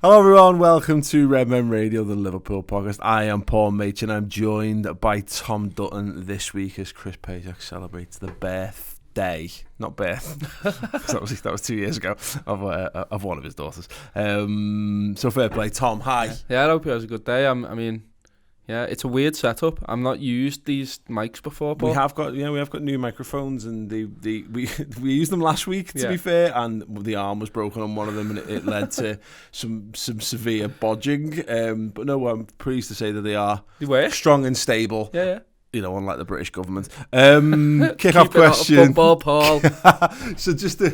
Hello everyone, welcome to Redmen Radio, the Liverpool podcast. I am Paul Mach and I'm joined by Tom Dutton this week as Chris Pajak celebrates the birthday, not birth, that was 2 years ago, of one of his daughters. So fair play, Tom, hi. Yeah, I hope you had a good day. Yeah, it's a weird setup. I'm not used these mics before, Paul. We have got new microphones, and we used them last week, to be fair, and the arm was broken on one of them, and it led to some severe bodging. But no, I'm pleased to say that they are strong and stable. Yeah. You know, unlike the British government. Kick-off question. Football, Paul. So just to...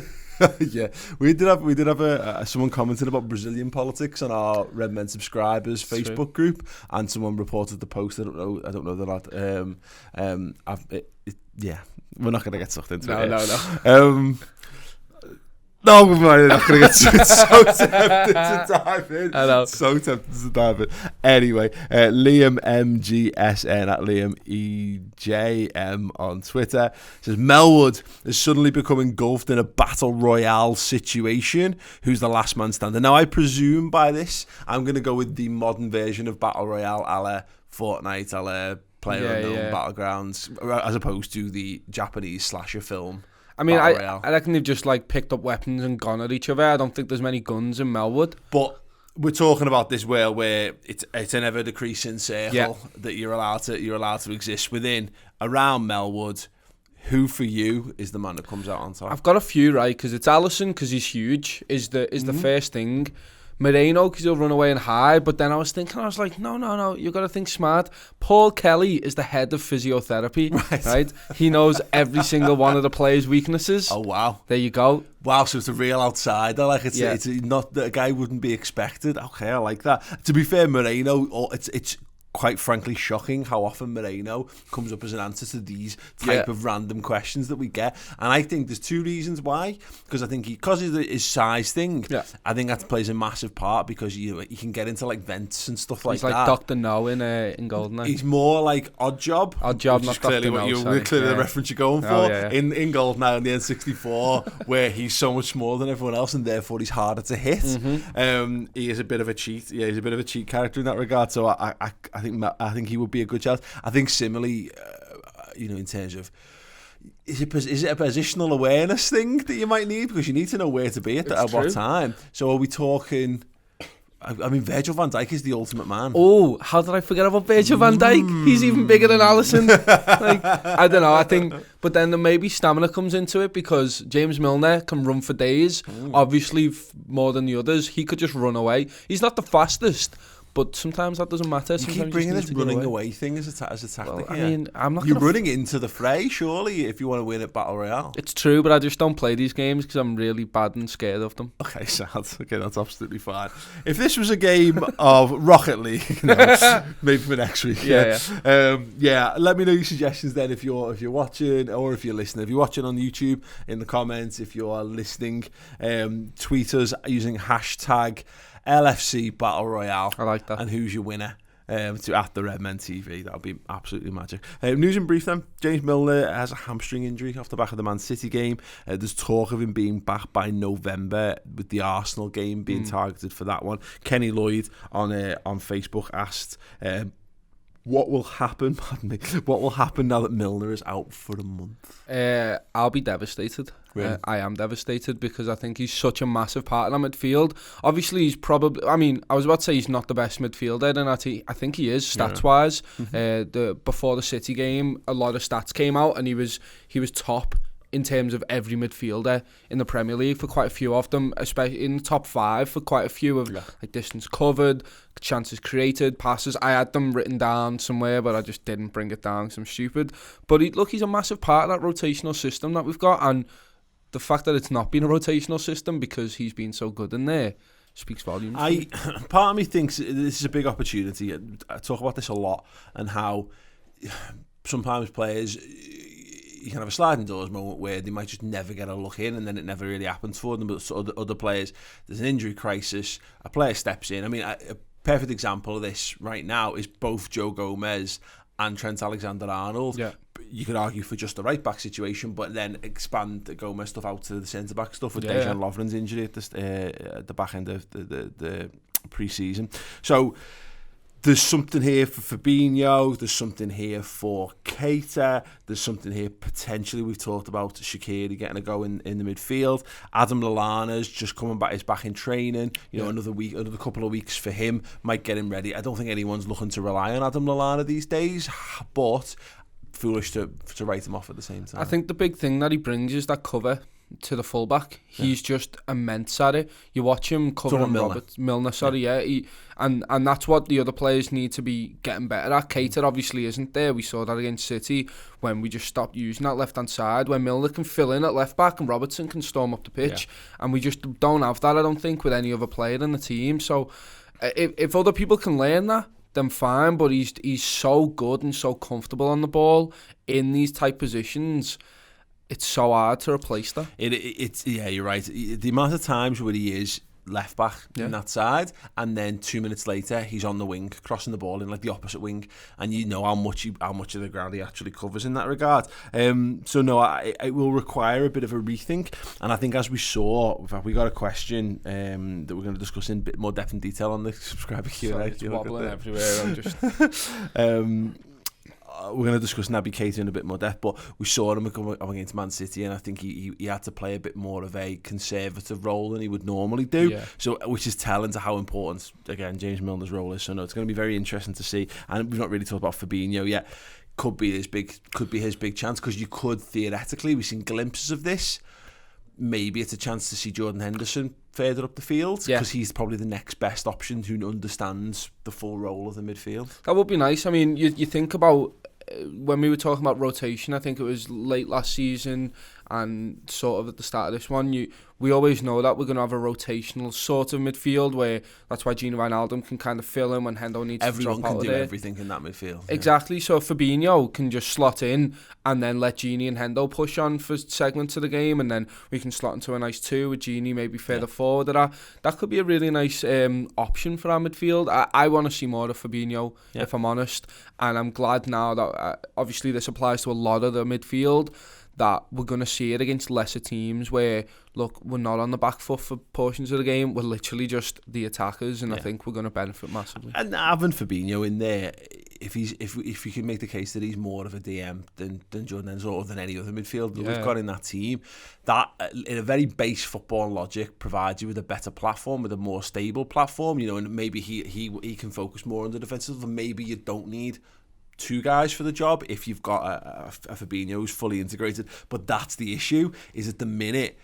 yeah, we did have someone commented about Brazilian politics on our Redmen subscribers Facebook group, and someone reported the post. I don't know that. Yeah, we're not going to get sucked into it. No. No, we're not going to get so tempted to dive in. I know. So tempted to dive in. Anyway, Liam MGSN at Liam EJM on Twitter says, Melwood is suddenly become engulfed in a battle royale situation. Who's the last man standing? Now, I presume by this, I'm going to go with the modern version of battle royale, a la Fortnite, a la PlayerUnknown Battlegrounds, as opposed to the Japanese slasher film. I mean, I reckon they've just picked up weapons and gone at each other. I don't think there's many guns in Melwood. But we're talking about this world where it's an ever decreasing circle that you're allowed to exist within. Around Melwood, who for you is the man that comes out on top? I've got a few, right, because it's Alisson, because he's huge, is the first thing. Moreno, because he'll run away and hide. But then I was like, no, you've got to think smart. Paul Kelly is the head of physiotherapy, right? He knows every single one of the players' weaknesses. Oh, wow. There you go. Wow, so it's a real outsider. It's not that a guy wouldn't be expected. Okay, I like that. To be fair, Moreno, it's quite frankly shocking how often Moreno comes up as an answer to these type of random questions that we get. And I think there's two reasons why. Because I think because of his size thing, I think that plays a massive part, because you can get into vents and stuff like that. He's like Dr. No in Goldeneye. He's more like Odd Job. Odd Job, not clearly Dr. No. Clearly the reference you're going for. In Goldeneye on the N64, where he's so much smaller than everyone else and therefore he's harder to hit. Mm-hmm. He is a bit of a cheat. Yeah, he's a bit of a cheat character in that regard. So I think he would be a good chance. I think similarly, in terms of, is it a positional awareness thing that you might need, because you need to know where to be at what time. So are we talking? I mean, Virgil van Dijk is the ultimate man. Oh, how did I forget about Virgil van Dijk? He's even bigger than Alisson. I don't know. I think, but then maybe stamina comes into it, because James Milner can run for days. Obviously, more than the others. He could just run away. He's not the fastest, but sometimes that doesn't matter. You keep bringing this running away thing as a tactic. Well, I mean, I'm not. You're running into the fray, surely, if you want to win at Battle Royale. It's true, but I just don't play these games because I'm really bad and scared of them. Okay, sad. Okay, that's absolutely fine. If this was a game of Rocket League, maybe for next week. Yeah. Let me know your suggestions then if you're watching or if you're listening. If you're watching on YouTube, in the comments. If you are listening, tweet us using hashtag LFC Battle Royale. I like that. And who's your winner? To at the Redmen TV. That'll be absolutely magic. News in brief then. James Milner has a hamstring injury off the back of the Man City game. There's talk of him being back by November, with the Arsenal game being targeted for that one. Kenny Lloyd on Facebook asked, what will happen? Pardon me. What will happen now that Milner is out for a month? I'll be devastated. Really? I am devastated, because I think he's such a massive part of that midfield. Obviously, he's probably... I mean, I was about to say he's not the best midfielder, and I think he is, stats-wise. Before the City game, a lot of stats came out, and he was top in terms of every midfielder in the Premier League for quite a few of them, especially in the top 5 for quite a few of distance covered, chances created, passes. I had them written down somewhere, but I just didn't bring it down because I'm stupid. But he's a massive part of that rotational system that we've got, and the fact that it's not been a rotational system because he's been so good in there speaks volumes. Part of me thinks this is a big opportunity. I talk about this a lot, and how sometimes players, you can have a sliding doors moment where they might just never get a look in, and then it never really happens for them. But other players, there's an injury crisis, a player steps in. I mean, a perfect example of this right now is both Joe Gomez and Trent AlexanderArnold. Yeah. You could argue for just the right back situation, but then expand the Gomez stuff out to the centre back stuff with Dejan Lovren's injury at the back end of the pre-season. So there's something here for Fabinho, there's something here for Keita, there's something here potentially, we've talked about Shaqiri getting a go in the midfield. Adam Lallana's just coming back, is back in training, another couple of weeks for him, might get him ready. I don't think anyone's looking to rely on Adam Lallana these days, but foolish to write him off at the same time. I think the big thing that he brings is that cover to the fullback. He's just immense at it. You watch him covering Milner. And that's what the other players need to be getting better at. Keita obviously isn't there. We saw that against City when we just stopped using that left hand side, when Milner can fill in at left back and Robertson can storm up the pitch, and we just don't have that, I don't think, with any other player in the team. So if other people can learn that, then fine, but he's so good and so comfortable on the ball in these type positions. It's so hard to replace that. It's you're right. The amount of times where he is left back in that side, and then 2 minutes later he's on the wing, crossing the ball in like the opposite wing, and you know how much of the ground he actually covers in that regard. So no, it will require a bit of a rethink, and I think as we saw, in fact, we got a question that we're going to discuss in a bit more depth and detail on the subscriber Q&A. It's wobbling everywhere. I'm just. We're going to discuss Naby Keita in a bit more depth, but we saw him come up against Man City, and I think he had to play a bit more of a conservative role than he would normally do. Yeah. So, which is telling to how important, again, James Milner's role is. So, no, it's going to be very interesting to see. And we've not really talked about Fabinho yet. Could be his big chance, because you could theoretically, we've seen glimpses of this. Maybe it's a chance to see Jordan Henderson further up the field, because he's probably the next best option who understands the full role of the midfield. That would be nice. I mean, you think about when we were talking about rotation, I think it was late last season and sort of at the start of this one, we always know that we're going to have a rotational sort of midfield, where that's why Gini Wijnaldum can kind of fill in when Hendo needs to drop out of there. Everyone can do everything in that midfield. Exactly. So Fabinho can just slot in and then let Gini and Hendo push on for segments of the game, and then we can slot into a nice 2 with Gini maybe further forward. That could be a really nice option for our midfield. I want to see more of Fabinho, if I'm honest, and I'm glad now that obviously this applies to a lot of the midfield, that we're going to see it against lesser teams where, look, we're not on the back foot for portions of the game. We're literally just the attackers, and I think we're going to benefit massively. And having Fabinho in there, if you can make the case that he's more of a DM than Jordan Henderson or than any other midfielder that we've got in that team, that in a very base football logic provides you with a better platform, with a more stable platform, and maybe he can focus more on the defensive, and maybe you don't need 2 guys for the job if you've got a Fabinho who's fully integrated. But that's the issue, is at the minute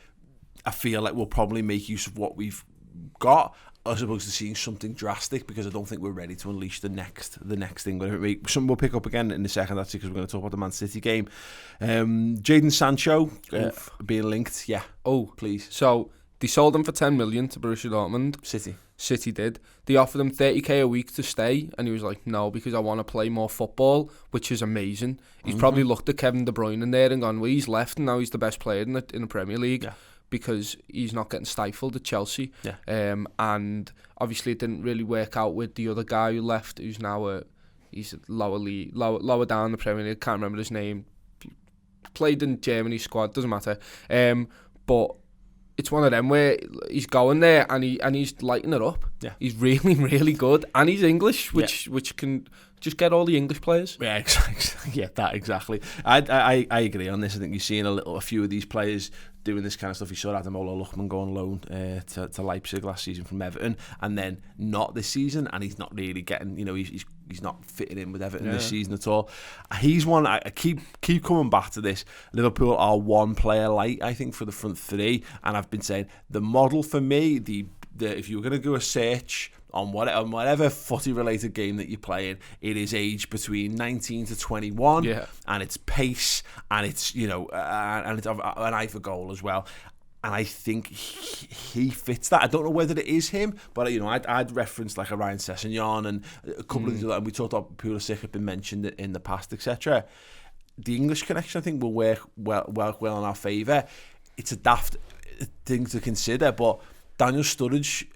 I feel like we'll probably make use of what we've got as opposed to seeing something drastic, because I don't think we're ready to unleash the next thing. But something we'll pick up again in a second, actually, because we're going to talk about the Man City game. Jadon Sancho being linked. Yeah. Oh, please. So they sold him for 10 million to Borussia Dortmund. City did. They offered him 30k a week to stay, and he was like, no, because I want to play more football, which is amazing. He's probably looked at Kevin De Bruyne in there and gone, well, he's left and now he's the best player in the Premier League, because he's not getting stifled at Chelsea. And obviously it didn't really work out with the other guy who left, who's now he's lower down in the Premier League. Can't remember his name. Played in Germany's squad, doesn't matter. But it's one of them where he's going there and he's lighting it up. Yeah. He's really, really good. And he's English, which can just get all the English players. Yeah, exactly. Yeah, that exactly. I agree on this. I think you're seeing a few of these players doing this kind of stuff. You saw Ademola Lookman go on loan to Leipzig last season from Everton, and then not this season, and he's not really getting, he's not fitting in with Everton this season at all. He's one, I keep coming back to this. Liverpool are one player light, I think, for the front three, and I've been saying the model for me, the if you were going to do a search on whatever footy related game that you're playing, it is age between 19 to 21, and it's pace, and it's and it's an eye for goal as well. And I think he fits that. I don't know whether it is him, but I'd referenced like a Ryan Sessegnon and a couple of these, and we talked about Pulisic have been mentioned in the past, etc. The English connection, I think, will work well in our favour. It's a daft thing to consider, but Daniel Sturridge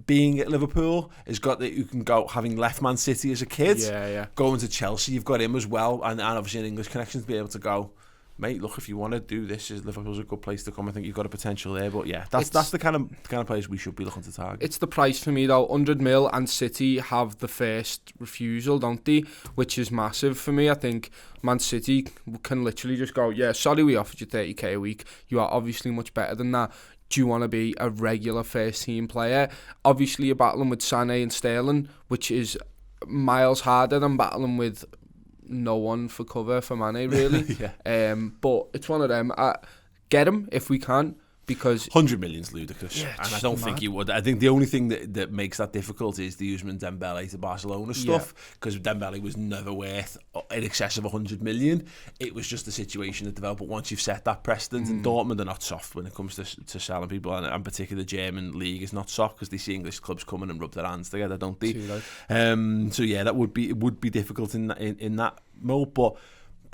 being at Liverpool has got that. You can go, having left Man City as a kid, going to Chelsea, you've got him as well, and obviously an English connection to be able to go mate, look, if you want to do this, Liverpool's a good place to come. I think you've got a potential there. But yeah, that's the kind of place we should be looking to target. It's the price for me though. 100 mil, and City have the first refusal, don't they? Which is massive for me. I think Man City can literally just go, yeah, sorry, we offered you 30k a week. You are obviously much better than that. Do you want to be a regular first team player? Obviously, you're battling with Sané and Sterling, which is miles harder than battling with no one for cover for Mane, really. Yeah. But it's one of them. Get him if we can, because 100 million's ludicrous, yeah, and I don't think he would. I think the only thing that makes that difficult is the Usman Dembele to Barcelona stuff, because Dembele was never worth in excess of 100 million. It was just the situation that developed. But once you've set that precedent, and Dortmund are not soft when it comes to selling people, and particularly the German league is not soft because they see English clubs come in and rub their hands together, don't they? So yeah, it would be difficult in that mode, but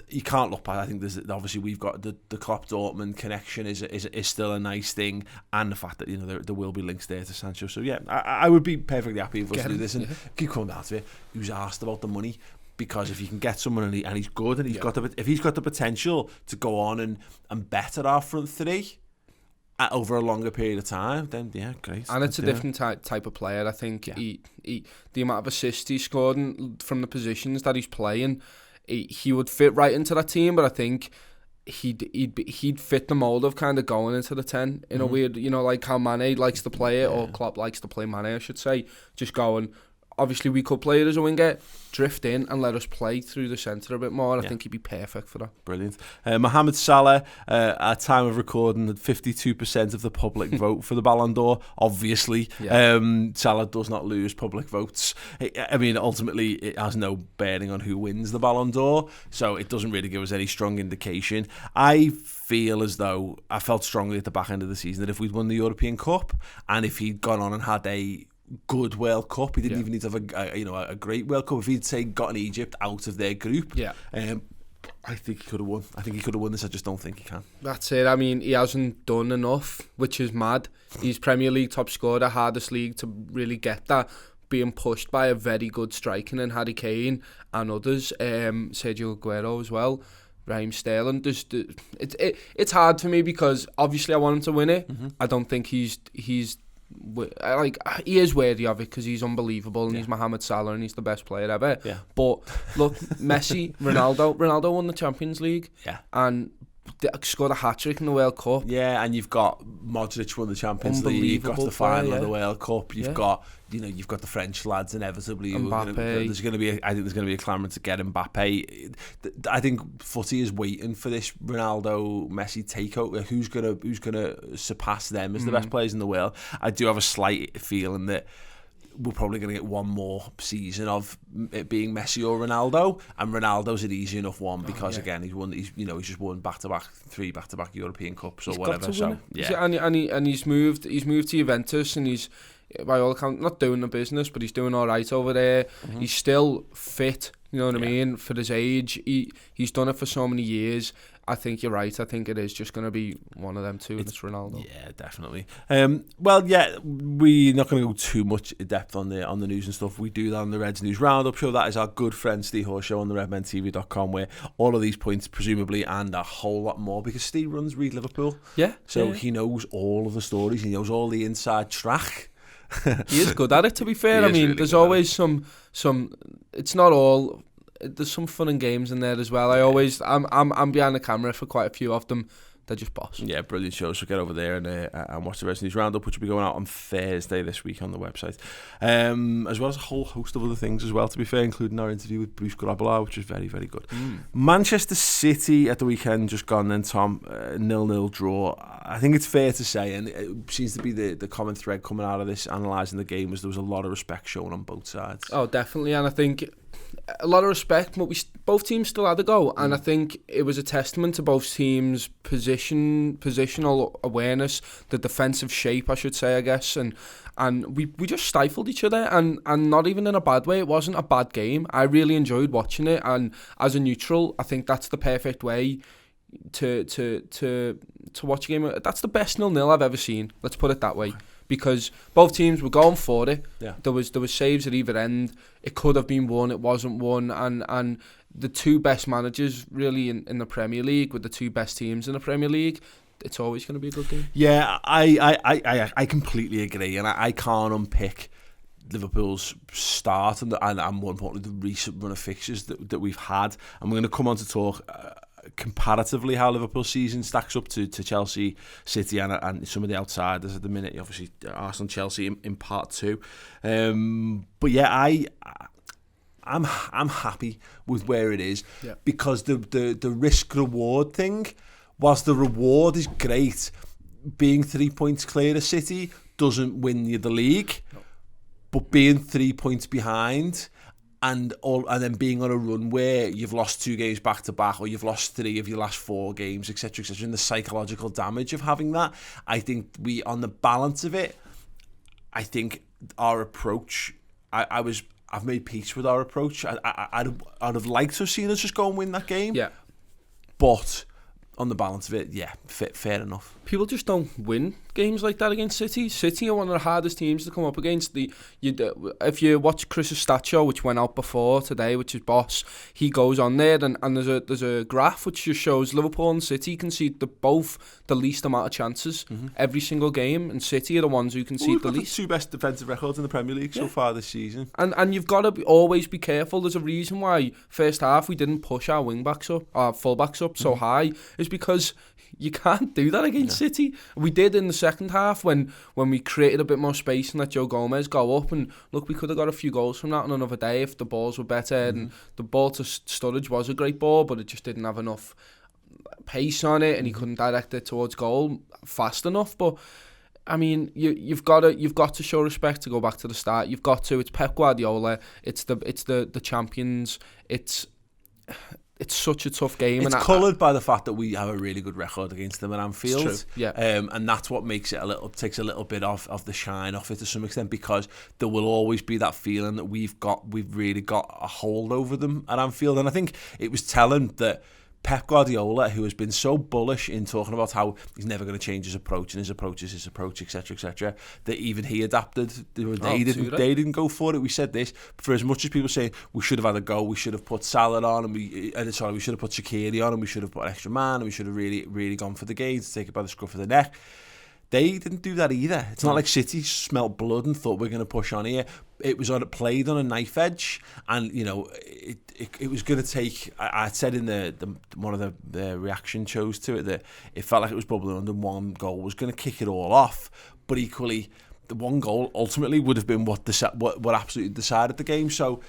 you can't look past. I think there's obviously we've got the Klopp Dortmund connection is still a nice thing, and the fact that there will be links there to Sancho. So yeah, I would be perfectly happy if us to do this, and keep coming back to it. Who's asked about the money? Because if you can get someone and he's good and if he's got the potential to go on and better our front three over a longer period of time, then yeah, great. And it's a different type of player. I think he the amount of assists he scored from the positions that he's playing. He would fit right into that team, but I think he'd fit the mould of kind of going into the 10 in a weird, like how Mane likes to play it, or Klopp likes to play Mane, I should say. Just going, obviously we could play it as a winger, drift in and let us play through the centre a bit more. I think he'd be perfect for that. Brilliant. Mohamed Salah, at time of recording, had 52% of the public vote for the Ballon d'Or. Obviously, Salah does not lose public votes. I mean, ultimately, it has no bearing on who wins the Ballon d'Or, so it doesn't really give us any strong indication. I feel as though I felt strongly at the back end of the season that if we'd won the European Cup and if he'd gone on and had a good World Cup, he didn't even need to have a great World Cup. If he'd say gotten Egypt out of their group, I think he could have won. I think he could have won this. I just don't think he can. That's it. I mean, he hasn't done enough, which is mad. He's Premier League top scorer, hardest league to really get that, being pushed by a very good striker in Harry Kane and others, Sergio Aguero as well, Raheem Sterling. It's hard for me because obviously I want him to win it. I don't think he is worthy of it because he's unbelievable and he's Mohamed Salah and he's the best player ever. But look, Messi, Ronaldo won the Champions League and scored a hat-trick in the World Cup. And you've got Modric won the Champions League, you've got the final of the World Cup, you've got you've got the French lads inevitably. Mbappe. I think there's going to be a clamour to get Mbappe. I think footy is waiting for this Ronaldo Messi takeover. Who's gonna surpass them as the best players in the world? I do have a slight feeling that we're probably going to get one more season of it being Messi or Ronaldo, and Ronaldo's an easy enough one because again he's just won three back-to-back European Cups or whatever. So and he's moved to Juventus and he's, by all accounts, not doing the business, but he's doing all right over there. He's still fit, you know what I mean, for his age. He's done it for so many years. I think you're right. I think it is just going to be one of them two, and it's Ronaldo. Yeah, definitely. We're not going to go too much in depth on the news and stuff. We do that on the Reds News Roundup show. That is our good friend Steve Horse show on the redmentv.com, where all of these points, presumably, and a whole lot more, because Steve runs Read Liverpool. So he knows all of the stories. He knows all the inside track. He is good at it, to be fair. I mean, really there's always some. It's not all. There's some fun and games in there as well. I'm behind the camera for quite a few of them. They're just boss. Yeah, brilliant show. So get over there and watch the Reds News Roundup, which will be going out on Thursday this week on the website, as well as a whole host of other things as well, to be fair, including our interview with Bruce Grobbelaar, which is very, very good. Manchester City at the weekend just gone then, Tom, 0-0 draw. I think it's fair to say, and it seems to be the common thread coming out of this analysing the game, was there was a lot of respect shown on both sides. Oh, definitely, and I think a lot of respect, but both teams still had a go, and I think it was a testament to both teams' positional awareness, the defensive shape, I should say, I guess, and we just stifled each other, and not even in a bad way. It wasn't a bad game. I really enjoyed watching it, and as a neutral, I think that's the perfect way to watch a game. That's the best 0-0 I've ever seen. Let's put it that way. Because both teams were going for it. There was saves at either end. It could have been won. It wasn't won, and the two best managers really in the Premier League with the two best teams in the Premier League, it's always going to be a good game. Yeah, I completely agree, and I can't unpick Liverpool's start and more importantly the recent run of fixtures that we've had, and we're going to come on to talk comparatively how Liverpool's season stacks up to Chelsea, City and some of the outsiders at the minute, obviously Arsenal, Chelsea in part 2, but yeah, I'm happy with where it is, because the risk reward thing, whilst the reward is great, being 3 points clear of City doesn't win you the league. No. But being 3 points behind and then being on a run where you've lost 2 games back to back, or you've lost 3 of your last 4 games, etc., and the psychological damage of having that, I think on the balance of it, I think our approach, I've made peace with our approach. I'd have liked to have seen us just go and win that game. Yeah. But on the balance of it, yeah, fair enough. People just don't win games like that against City. City are one of the hardest teams to come up against. If you watch Chris's stat show, which went out before today, which is Boss, he goes on there and there's a graph which just shows Liverpool and City concede both the least amount of chances every single game, and City are the ones who concede the least. The 2 best defensive records in the Premier League so far this season. And you've got to always be careful. There's a reason why first half we didn't push our wing-backs up, our full-backs up so high, is because you can't do that against City. We did in the second half when we created a bit more space and let Joe Gomez go up, and look, we could have got a few goals from that on another day if the balls were better, and the ball to Sturridge was a great ball, but it just didn't have enough pace on it, and he couldn't direct it towards goal fast enough. But I mean, you've got to show respect, to go back to the start. You've got to. It's Pep Guardiola. It's the champions. It's such a tough game. It's coloured by the fact that we have a really good record against them at Anfield. It's true, yeah. And that's what makes it takes a little bit of the shine off it to some extent, because there will always be that feeling that we've really got a hold over them at Anfield. And I think it was telling that Pep Guardiola, who has been so bullish in talking about how he's never going to change his approach, and his approach is his approach, etc., that even he adapted. They didn't go for it. We said this, for as much as people say we should have had a go, we should have put Salah on, and we should have put Shaqiri on, and we should have put an extra man, and we should have really gone for the game to take it by the scruff of the neck. They didn't do that either. It's not like City smelt blood and thought we're going to push on here. It was played on a knife edge, and it was going to take. I said in the one of the reaction shows to it that it felt like it was bubbling under. One goal was going to kick it all off, but equally the one goal ultimately would have been what absolutely decided the game. So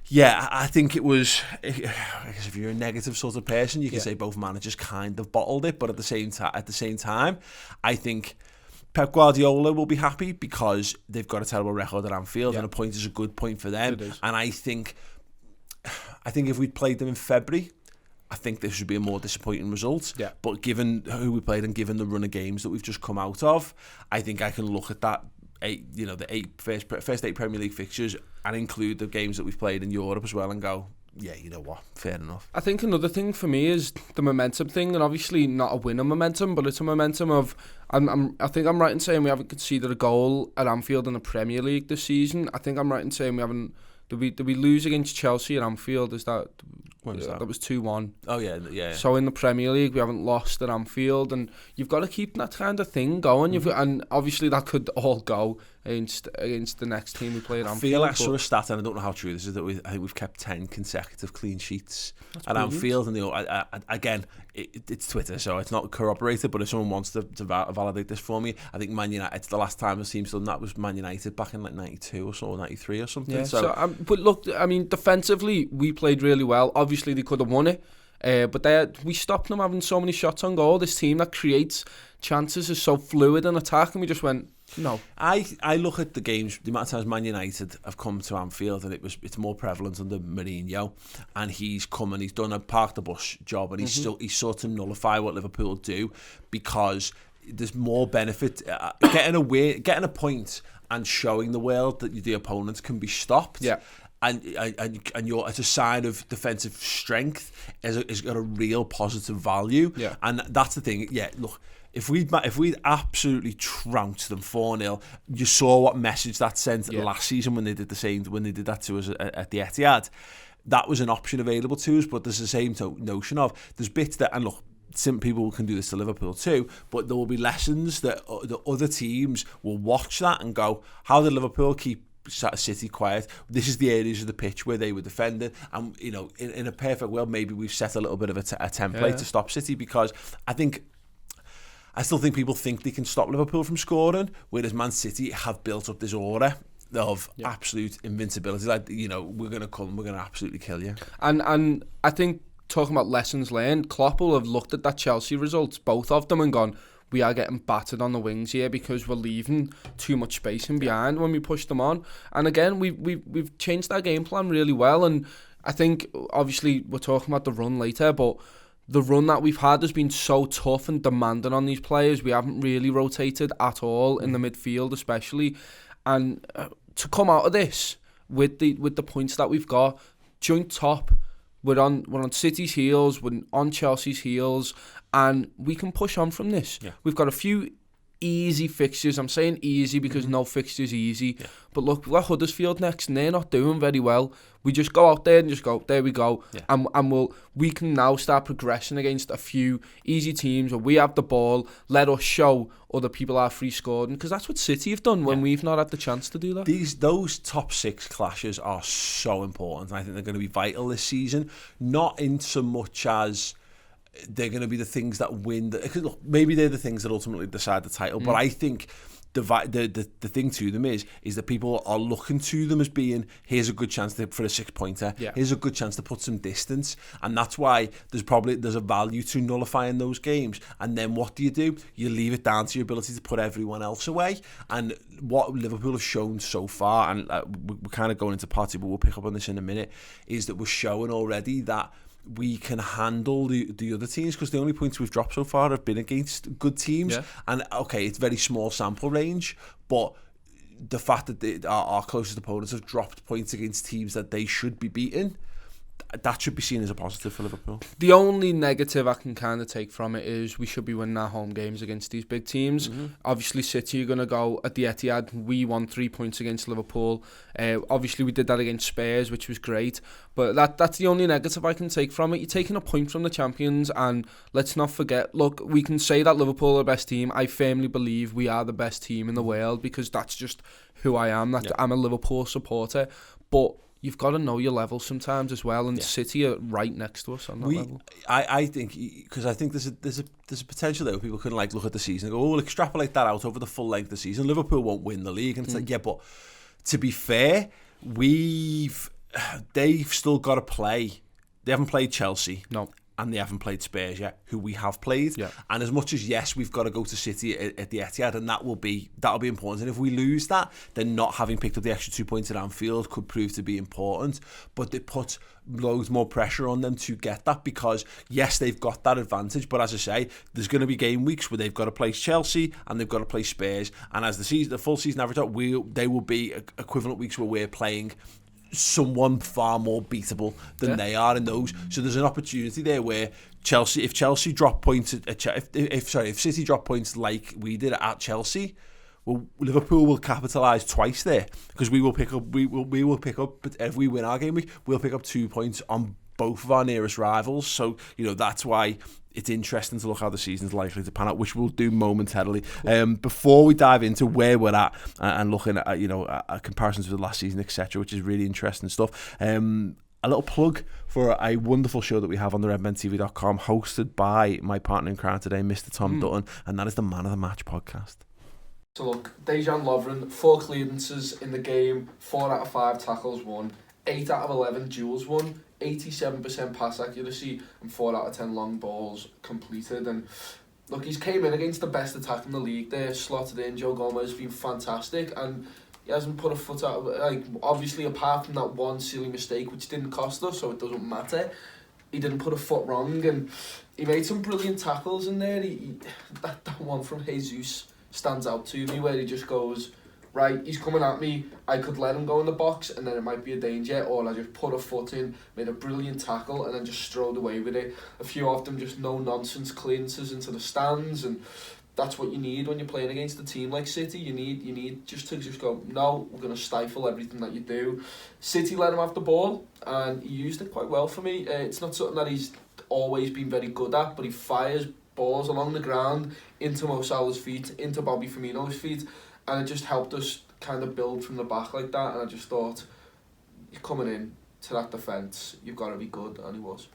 yeah, I think it was. I guess if you're a negative sort of person, you can say both managers kind of bottled it, but at the same time, I think Pep Guardiola will be happy because they've got a terrible record at Anfield, and a point is a good point for them. And I think if we'd played them in February, I think this would be a more disappointing result. Yeah. But given who we played and given the run of games that we've just come out of, I think I can look at that. First 8 Premier League fixtures and include the games that we've played in Europe as well and go, yeah, you know what, fair enough. I think another thing for me is the momentum thing, and obviously not a winner momentum, but it's a momentum of, I think I'm right in saying we haven't conceded a goal at Anfield in the Premier League this season. I think I'm right in saying we haven't. Did we lose against Chelsea at Anfield? That was 2-1. Oh yeah. So in the Premier League we haven't lost at Anfield, and you've got to keep that kind of thing going. And obviously that could all go against the next team we play at Anfield. I feel like I saw a stat, and I don't know how true this is, that I think we've kept 10 consecutive clean sheets at Anfield. And again, it's Twitter, so it's not corroborated. But if someone wants to validate this for me, I think Man United. It's the last time a team's done that was Man United back in like 92 or so, 93 or something. Yeah. But look, I mean, defensively we played really well. Obviously they could have won it, but we stopped them having so many shots on goal. This team that creates chances is so fluid in attack, and we just went no. I look at the games, the amount of times Man United have come to Anfield, and it's more prevalent under Mourinho, and he's come and he's done a park the bus job, and he's sort of nullified what Liverpool do, because there's more benefit getting a point and showing the world that the opponents can be stopped. Yeah. And it's a sign of defensive strength. It's got a real positive value. Yeah. And that's the thing. Yeah, look, if we'd absolutely trounced them 4-0, you saw what message that sent last season when they did that to us at the Etihad. That was an option available to us, but there's the same notion of there's bits that, and look, some people can do this to Liverpool too, but there will be lessons that the other teams will watch that and go, how did Liverpool keep City quiet? This is the areas of the pitch where they were defending, and you know, in a perfect world, maybe we've set a little bit of a template to stop City, because I still think people think they can stop Liverpool from scoring, whereas Man City have built up this aura of absolute invincibility. Like, you know, we're going to absolutely kill you. And I think, talking about lessons learned, Klopp will have looked at that Chelsea results, both of them, and gone, we are getting battered on the wings here because we're leaving too much space in behind when we push them on. And again, we've changed our game plan really well. And I think, obviously, we're talking about the run later, but the run that we've had has been so tough and demanding on these players. We haven't really rotated at all in the midfield, especially. And to come out of this with the points that we've got, joint top, we're on City's heels, we're on Chelsea's heels, and we can push on from this. Yeah. We've got a few easy fixtures. I'm saying easy because no fixture's easy. Yeah. But look, we've got Huddersfield next, and they're not doing very well. We just go out there and just go, there we go. Yeah. And we can now start progressing against a few easy teams where we have the ball, let us show other people our free scoring, because that's what City have done when we've not had the chance to do that. Those top six clashes are so important. I think they're going to be vital this season, not in so much as they're going to be the things that win. Look, maybe they're the things that ultimately decide the title, but I think the thing to them is that people are looking to them as being, here's a good chance for a 6-pointer, here's a good chance to put some distance, and that's why there's a value to nullifying those games. And then what do? You leave it down to your ability to put everyone else away. And what Liverpool have shown so far, and we're kind of going into party, but we'll pick up on this in a minute, is that we're showing already that we can handle the other teams, because the only points we've dropped so far have been against good teams. And okay, it's very small sample range, but the fact that our closest opponents have dropped points against teams that they should be beating, that should be seen as a positive for Liverpool. The only negative I can kind of take from it is we should be winning our home games against these big teams. Obviously, City are going to go at the Etihad. We won 3 points against Liverpool. Obviously, we did that against Spurs, which was great. But that's the only negative I can take from it. You're taking a point from the champions, and let's not forget, look, we can say that Liverpool are the best team. I firmly believe we are the best team in the world, because that's just who I am. I'm a Liverpool supporter. But you've got to know your level sometimes as well, and City are right next to us on that level. I think, because I think there's a potential there where people can look at the season and go, we'll extrapolate that out over the full length of the season. Liverpool won't win the league, and it's like, yeah, but to be fair, they've still got to play. They haven't played Chelsea. No. And they haven't played Spurs yet, who we have played. Yeah. And as much as, yes, we've got to go to City at the Etihad, and that'll be important. And if we lose that, then not having picked up the extra 2 points at Anfield could prove to be important. But it puts loads more pressure on them to get that, because, yes, they've got that advantage. But as I say, there's going to be game weeks where they've got to play Chelsea and they've got to play Spurs. And as the full season average out, they will be equivalent weeks where we're playing someone far more beatable than they are in those. So there's an opportunity there where if Chelsea drop points if City drop points like we did at Chelsea, well, Liverpool will capitalise twice there, because we will pick up, but if we win our game week, we'll pick up 2 points on both of our nearest rivals. So, that's why it's interesting to look how the season's likely to pan out, which we'll do momentarily. Before we dive into where we're at and looking at comparisons with last season, etc., which is really interesting stuff. A little plug for a wonderful show that we have on the redmentv.com, hosted by my partner in crime today, Mr. Tom Dutton, and that is the Manor Match podcast. So look, Dejan Lovren, 4 clearances in the game, 4 out of 5 tackles won, 8 out of 11 duels won, 87% pass accuracy, and 4 out of 10 long balls completed. And look, he's came in against the best attack in the league there, slotted in. Joe Gomez has been fantastic, and he hasn't put a foot out. Obviously, apart from that one silly mistake, which didn't cost us, so it doesn't matter, he didn't put a foot wrong, and he made some brilliant tackles in there. That one from Jesus stands out to me, where he just goes, right, he's coming at me, I could let him go in the box and then it might be a danger, or I just put a foot in, made a brilliant tackle and then just strode away with it. A few of them just no-nonsense clearances into the stands, and that's what you need when you're playing against a team like City. You need just to go, no, we're going to stifle everything that you do. City let him have the ball, and he used it quite well for me. It's not something that he's always been very good at, but he fires balls along the ground into Mo Salah's feet, into Bobby Firmino's feet, and it just helped us kind of build from the back like that. And I just thought, you're coming in to that defence, you've got to be good, and he was.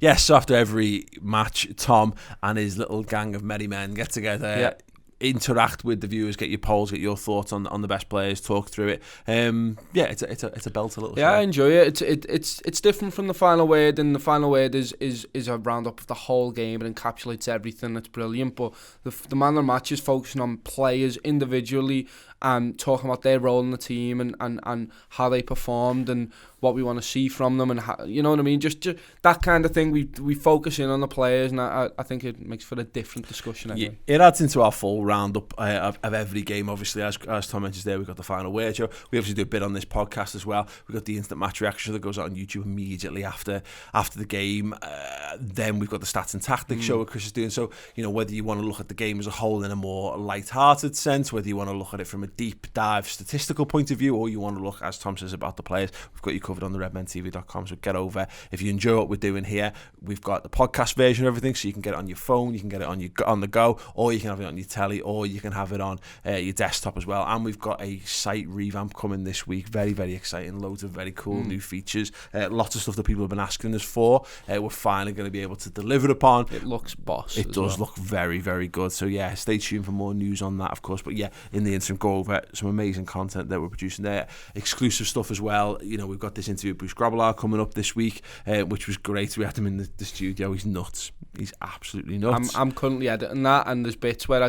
Yes, so after every match, Tom and his little gang of merry men get together, interact with the viewers, get your polls, get your thoughts on the best players, talk through it. It's a belter little show. I enjoy it. It's different from the final word, and the final word is a roundup of the whole game. It encapsulates everything. It's brilliant. But the Manor Match is focusing on players individually and talking about their role in the team and how they performed and what we want to see from them, and how, you know what I mean, just that kind of thing. We focus in on the players, and I think it makes for a different discussion anyway. It adds into our full roundup of every game. Obviously, as Tom mentions there, we've got the final word show. We obviously do a bit on this podcast as well. We've got the instant match reaction that goes out on YouTube immediately after the game. Then we've got the stats and tactics show that Chris is doing. So, you know, whether you want to look at the game as a whole in a more light-hearted sense, whether you want to look at it from a deep dive statistical point of view, or you want to look, as Tom says, about the players, we've got you covered on the redmentv.com. So get over. If you enjoy what we're doing here, we've got the podcast version of everything, so you can get it on your phone, you can get it on the go, or you can have it on your telly, or you can have it on your desktop as well. And we've got a site revamp coming this week. Very, very exciting. Loads of very cool new features. Lots of stuff that people have been asking us for. We're finally going to be able to deliver upon. It looks boss. It does look very, very good. So yeah, stay tuned for more news on that, of course. But yeah, in the interim, go over some amazing content that we're producing there. Exclusive stuff as well. You know, we've got this interview with Bruce Grobbelaar coming up this week, which was great. We had him in the studio. He's nuts. He's absolutely nuts. I'm currently editing that, and there's bits where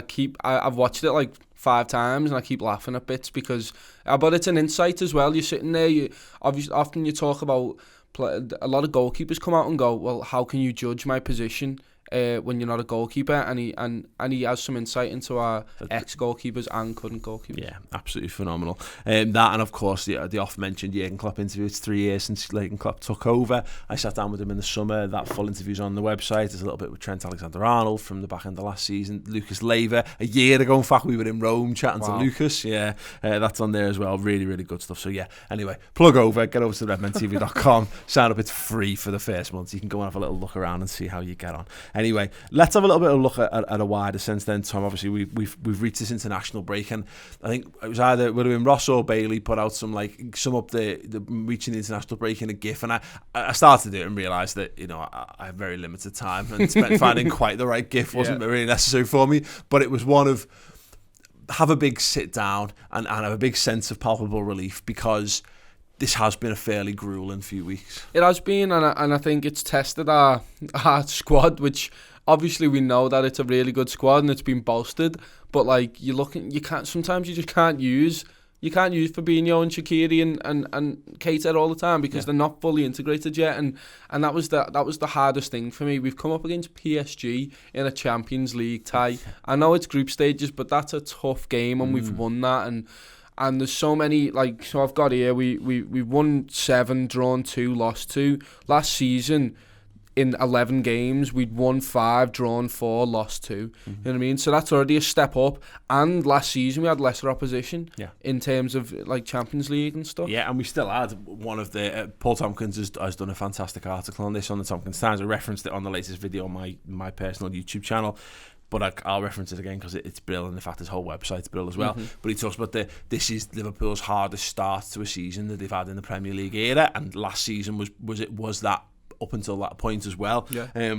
I've watched it like 5 times, and I keep laughing at bits because, but it's an insight as well. You're sitting there. Often you talk about a lot of goalkeepers come out and go, well, how can you judge my position when you're not a goalkeeper? And he has some insight into our ex-goalkeepers and current goalkeepers. Yeah, absolutely phenomenal. That, and of course the oft-mentioned Jurgen Klopp interview. It's 3 years since Jurgen Klopp took over. I sat down with him in the summer. That full interview's on the website. There's a little bit with Trent AlexanderArnold from the back end of last season. Lucas Leiva. A year ago, in fact, we were in Rome chatting to Lucas. Yeah, that's on there as well. Really, really good stuff. So yeah, anyway, plug over, get over to redmentv.com, sign up. It's free for the first month. You can go and have a little look around and see how you get on. Anyway, let's have a little bit of a look at a wider sense then, Tom. Obviously, we've reached this international break, and I think it was either would have been Ross or Bailey put out some up the reaching the international break in a GIF, and I started it and realised that, you know, I have very limited time and finding quite the right GIF wasn't really necessary for me, but it was one of have a big sit down and have a big sense of palpable relief, because this has been a fairly grueling few weeks. It has been, and I think it's tested our squad, which obviously we know that it's a really good squad and it's been bolstered. But like sometimes you just can't use Fabinho and Shaqiri and Keita all the time because they're not fully integrated yet, and that was the hardest thing for me. We've come up against PSG in a Champions League tie. I know it's group stages, but that's a tough game, and we've won that. And there's so many, so I've got here, we won 7, drawn 2, lost 2. Last season, in 11 games, we'd won 5, drawn 4, lost 2. You know what I mean? So that's already a step up. And last season, we had lesser opposition in terms of Champions League and stuff. Yeah, and we still had one of the... Paul Tompkins has done a fantastic article on this on the Tompkins Times. I referenced it on the latest video on my personal YouTube channel. But I'll reference it again because it's brilliant. In fact, his whole website's brilliant as well. But he talks about this is Liverpool's hardest start to a season that they've had in the Premier League era, and last season was that up until that point as well. Yeah.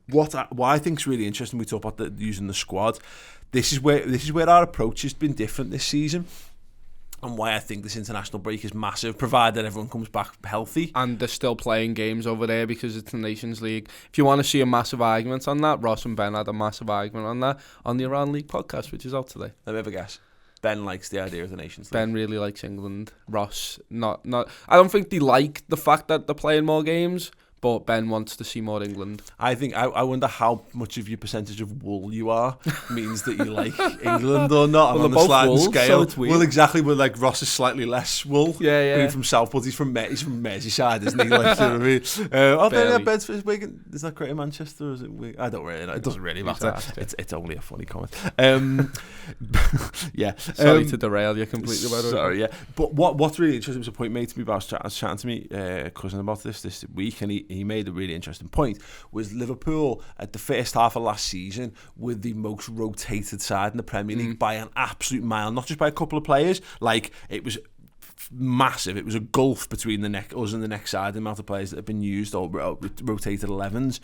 What I think is really interesting, we talk about using the squad. This is where our approach has been different this season. And why I think this international break is massive, provided everyone comes back healthy. And they're still playing games over there because it's the Nations League. If you want to see a massive argument on that, Ross and Ben had a massive argument on that on the Iran League podcast, which is out today. Let me have a guess. Ben likes the idea of the Nations League. Ben really likes England. Ross, not. I don't think they like the fact that they're playing more games, but Ben wants to see more England. I think I wonder how much of your percentage of wool you are means that you like England or not. Well, on the sliding wool, scale. so it's weird. Well, exactly. But like Ross is slightly less wool. Yeah. Being from Southport, he's from Merseyside, isn't he? Like, you know what I mean? Bedford is Wigan. Is that Greater Manchester? Or is it Wigan? I don't really know. It doesn't really matter. It's only a funny comment. Yeah. Sorry to derail you completely. Sorry. Yeah. But what's really interesting was a point made to me about I was chatting to me cousin about this week, and he made a really interesting point. Was Liverpool at the first half of last season with the most rotated side in the Premier League by an absolute mile, not just by a couple of players. Like, it was massive. It was a gulf between us and the next side, the amount of players that have been used or rotated 11s.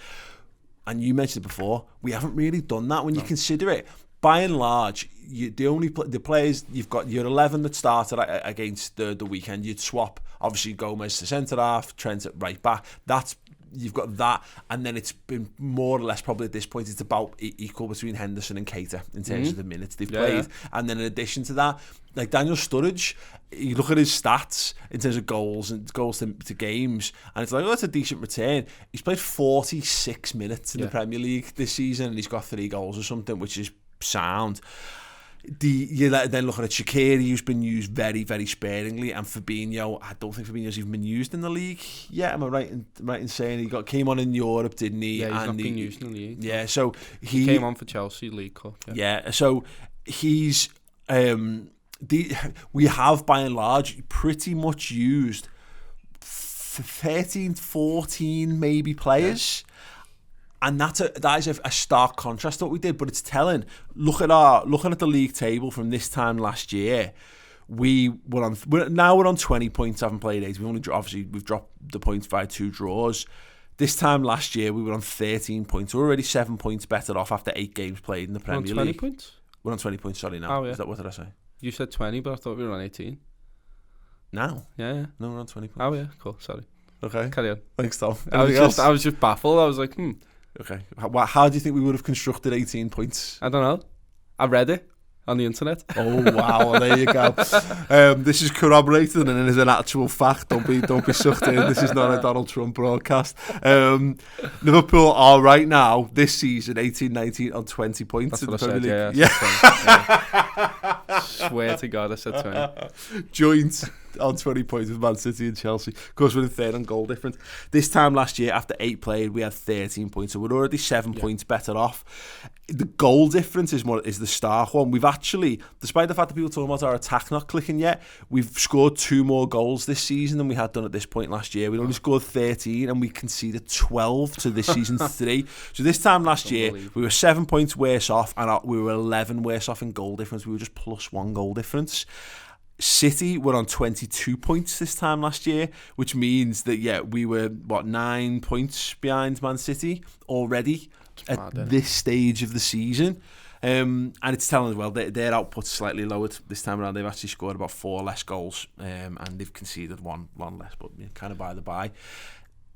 And you mentioned it before, we haven't really done that when you consider it. By and large, the players you've got, your 11 that started against the weekend, you'd swap obviously Gomez to centre half, Trent at right back. You've got that, and then it's been more or less probably at this point it's about equal between Henderson and Keita in terms of the minutes they've played. And then in addition to that, like Daniel Sturridge, you look at his stats in terms of goals to games, and it's like, oh, that's a decent return. He's played 46 minutes in the Premier League this season, and he's got 3 goals or something, which is sound. You then looking at Shaqiri, who's been used very, very sparingly, and Fabinho. I don't think Fabinho's even been used in the league yet. Am I right in saying he came on in Europe, didn't he? Yeah, he's not been used in the league. Yeah, so he came on for Chelsea League Cup. Yeah, so he's we have by and large pretty much used 13, 14 maybe players. Yeah. And that is a stark contrast to what we did, but it's telling. Looking at the league table from this time last year, we're on 20 points. Haven't played 8. We've dropped the points by 2 draws. This time last year, we were on 13 points. We're already 7 points better off after 8 games played in the Premier League. 20 points? We're on 20 points. Sorry, now. Oh, yeah. Is that what did I say? You said 20, but I thought we were on 18. Now? Yeah. No, we're on 20 points. Oh yeah, cool. Sorry. Okay. Carry on. Thanks, Tom. I was just baffled. I was like, Okay. How do you think we would have constructed 18 points? I don't know. I read it on the internet. Oh wow! Well, there you go. This is corroborated and it is an actual fact. Don't be sucked in. This is not a Donald Trump broadcast. Liverpool are right now this season 18-19 on 20 points. That's what I said. Yeah. Swear to God, I said 20. Joint on 20 points with Man City and Chelsea. Of course, we're in third on goal difference. This time last year, after 8 played, we had 13 points, so we're already 7 points better off. The goal difference is the stark one. We've actually, despite the fact that people talking about our attack not clicking yet, we've scored 2 more goals this season than we had done at this point last year. We'd only scored 13 and we conceded 12 to this season's 3. So this time last year, we were 7 points worse off and we were 11 worse off in goal difference. We were just plus 1 goal difference. City were on 22 points this time last year, which means that, we were, 9 points behind Man City already at this stage of the season. And it's telling as well, their output's slightly lowered this time around. They've actually scored about 4 less goals and they've conceded one less, but kind of by the by.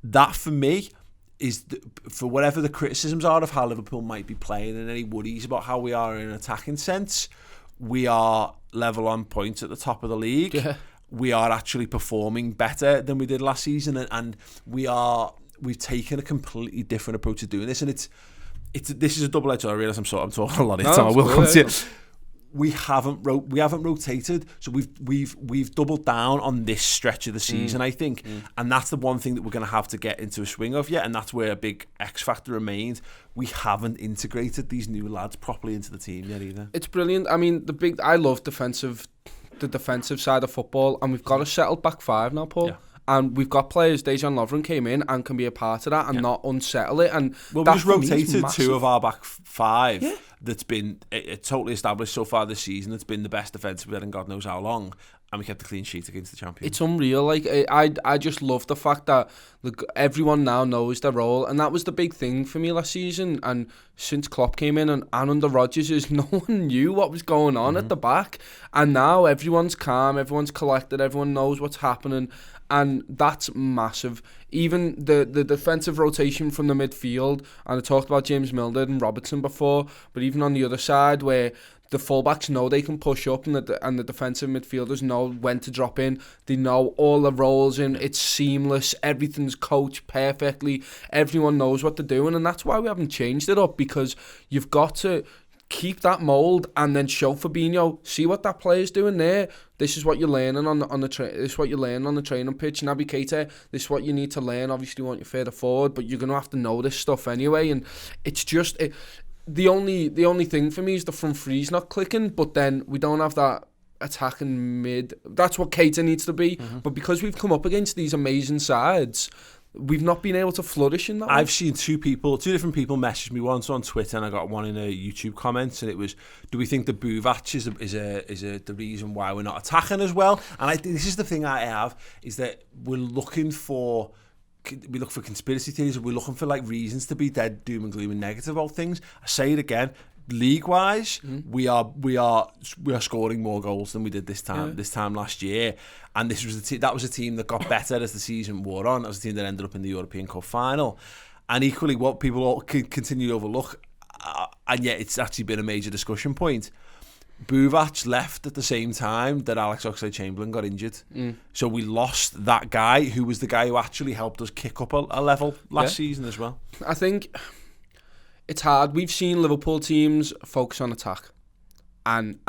That, for me, is for whatever the criticisms are of how Liverpool might be playing and any worries about how we are in an attacking sense, we are level on points at the top of the league. Yeah. We are actually performing better than we did last season, and we've taken a completely different approach to doing this. And this is a double-edged sword. I realise I'm talking a lot. I will come to it. We haven't rotated, so we've doubled down on this stretch of the season, I think, and that's the one thing that we're going to have to get into a swing of yet, and that's where a big X factor remains. We haven't integrated these new lads properly into the team yet either. It's brilliant. I mean, I love the defensive side of football, and we've got a settled back 5 now, Paul. Yeah. And we've got players, Dejan Lovren came in and can be a part of that and not unsettle it. And we just rotated 2 of our back 5 that's been totally established so far this season. It's been the best defence we've had in God knows how long. And we kept a clean sheet against the champions. It's unreal. Like I just love the fact that everyone now knows their role. And that was the big thing for me last season. And since Klopp came in and under Rodgers, no one knew what was going on at the back. And now everyone's calm, everyone's collected, everyone knows what's happening. And that's massive. Even the defensive rotation from the midfield, and I talked about James Milner and Robertson before, but even on the other side where the fullbacks know they can push up, and the defensive midfielders know when to drop in. They know all the roles in. It's seamless. Everything's coached perfectly. Everyone knows what they're doing, and that's why we haven't changed it up, because you've got to keep that mould and then show Fabinho, see what that player's doing there. This is what you're learning on the this is what you're learning on the training pitch. Naby Keita, this is what you need to learn. Obviously, you want you further forward, but you're gonna have to know this stuff anyway. And it's just the only thing for me is the front three's not clicking. But then we don't have that attacking mid. That's what Keita needs to be. Mm-hmm. But because we've come up against these amazing sides, we've not been able to flourish in that. I've seen two different people message me, once on Twitter and I got one in a YouTube comments, and it was, do we think the Buvac is the reason why we're not attacking as well? And I think this is the thing I have, is that we look for conspiracy theories, we're looking for like reasons to be dead doom and gloom and negative about things. I say it again, league-wise, we are scoring more goals than we did this time last year, and this was that was a team that got better as the season wore on. That was a team that ended up in the European Cup final, and equally what people all continue to overlook, and yet it's actually been a major discussion point. Buvac left at the same time that Alex Oxlade-Chamberlain got injured, so we lost that guy who was the guy who actually helped us kick up a level last season as well. I think it's hard. We've seen Liverpool teams focus on attack, and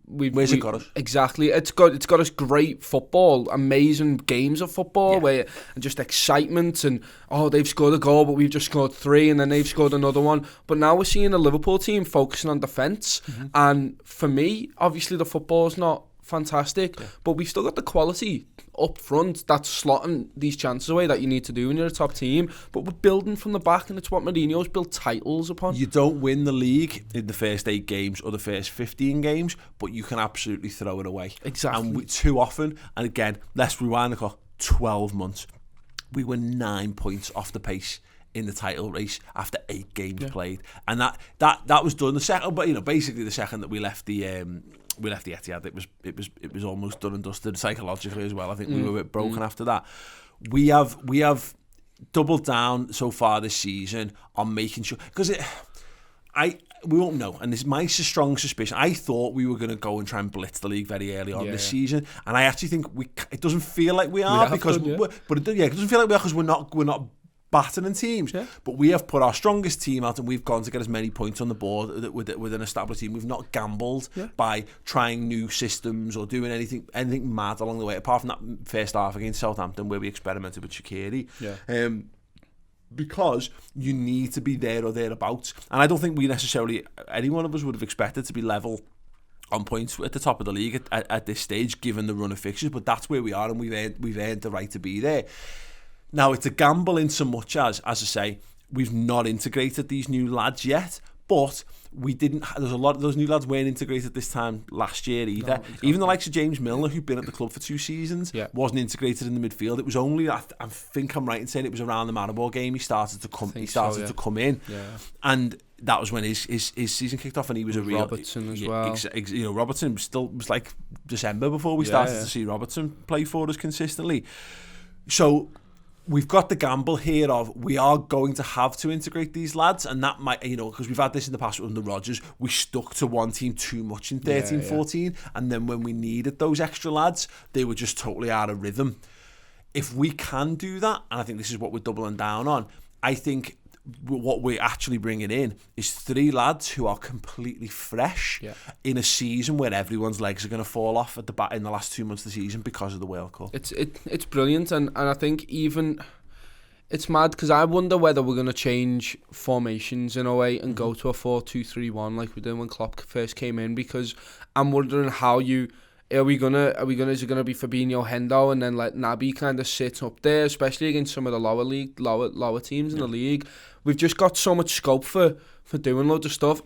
where's it got us? Exactly. It's got us great football, amazing games of football, and just excitement, and they've scored a goal, but we've just scored 3, and then they've scored another one. But now we're seeing a Liverpool team focusing on defence, and for me, obviously the football's not fantastic, but we've still got the quality up front that's slotting these chances away that you need to do when you're a top team. But we're building from the back, and it's what Mourinho's built titles upon. You don't win the league in the first 8 games or the first 15 games, but you can absolutely throw it away. Exactly. And too often, and again, let's rewind the clock 12 months, we were 9 points off the pace in the title race after 8 games played, and that was done the second. But basically the second that we left the Etihad, it was almost done and dusted psychologically as well. I think we were a bit broken after that. We have doubled down so far this season on making sure, because we won't know, and this is my strong suspicion. I thought we were going to go and try and blitz the league very early on this season, and I actually think it doesn't feel like we are, it doesn't feel like we are because we're not battering teams, but we have put our strongest team out, and we've gone to get as many points on the board with an established team. We've not gambled by trying new systems or doing anything mad along the way, apart from that first half against Southampton where we experimented with Shaqiri. Because you need to be there or thereabouts, and I don't think we necessarily, any one of us would have expected to be level on points at the top of the league at this stage, given the run of fixtures, but that's where we are, and we've earned the right to be there. Now, it's a gamble in so much as I say, we've not integrated these new lads yet, but we didn't. There's a lot of those new lads weren't integrated this time last year either. No, exactly. Even the likes of James Milner, who'd been at the club for 2 seasons, wasn't integrated in the midfield. It was only, I think I'm right in saying it was around the Manor game he started to come. To come in, and that was when his season kicked off, and he was a real Robertson as well. Robertson was like December before we started to see Robertson play for us consistently. So we've got the gamble here of we are going to have to integrate these lads, and that might, because we've had this in the past under Rodgers, we stuck to one team too much in 13-14, and then when we needed those extra lads, they were just totally out of rhythm. If we can do that, and I think this is what we're doubling down on, I think what we're actually bringing in is 3 lads who are completely fresh in a season where everyone's legs are going to fall off at the back in the last 2 months of the season because of the World Cup. It's brilliant, and I think even it's mad because I wonder whether we're going to change formations in a way and go to a 4-2-3-1 like we did when Klopp first came in, because I'm wondering how is it gonna be Fabinho, Hendo, and then let Naby kind of sit up there, especially against some of the lower teams in the league. We've just got so much scope for doing loads of stuff.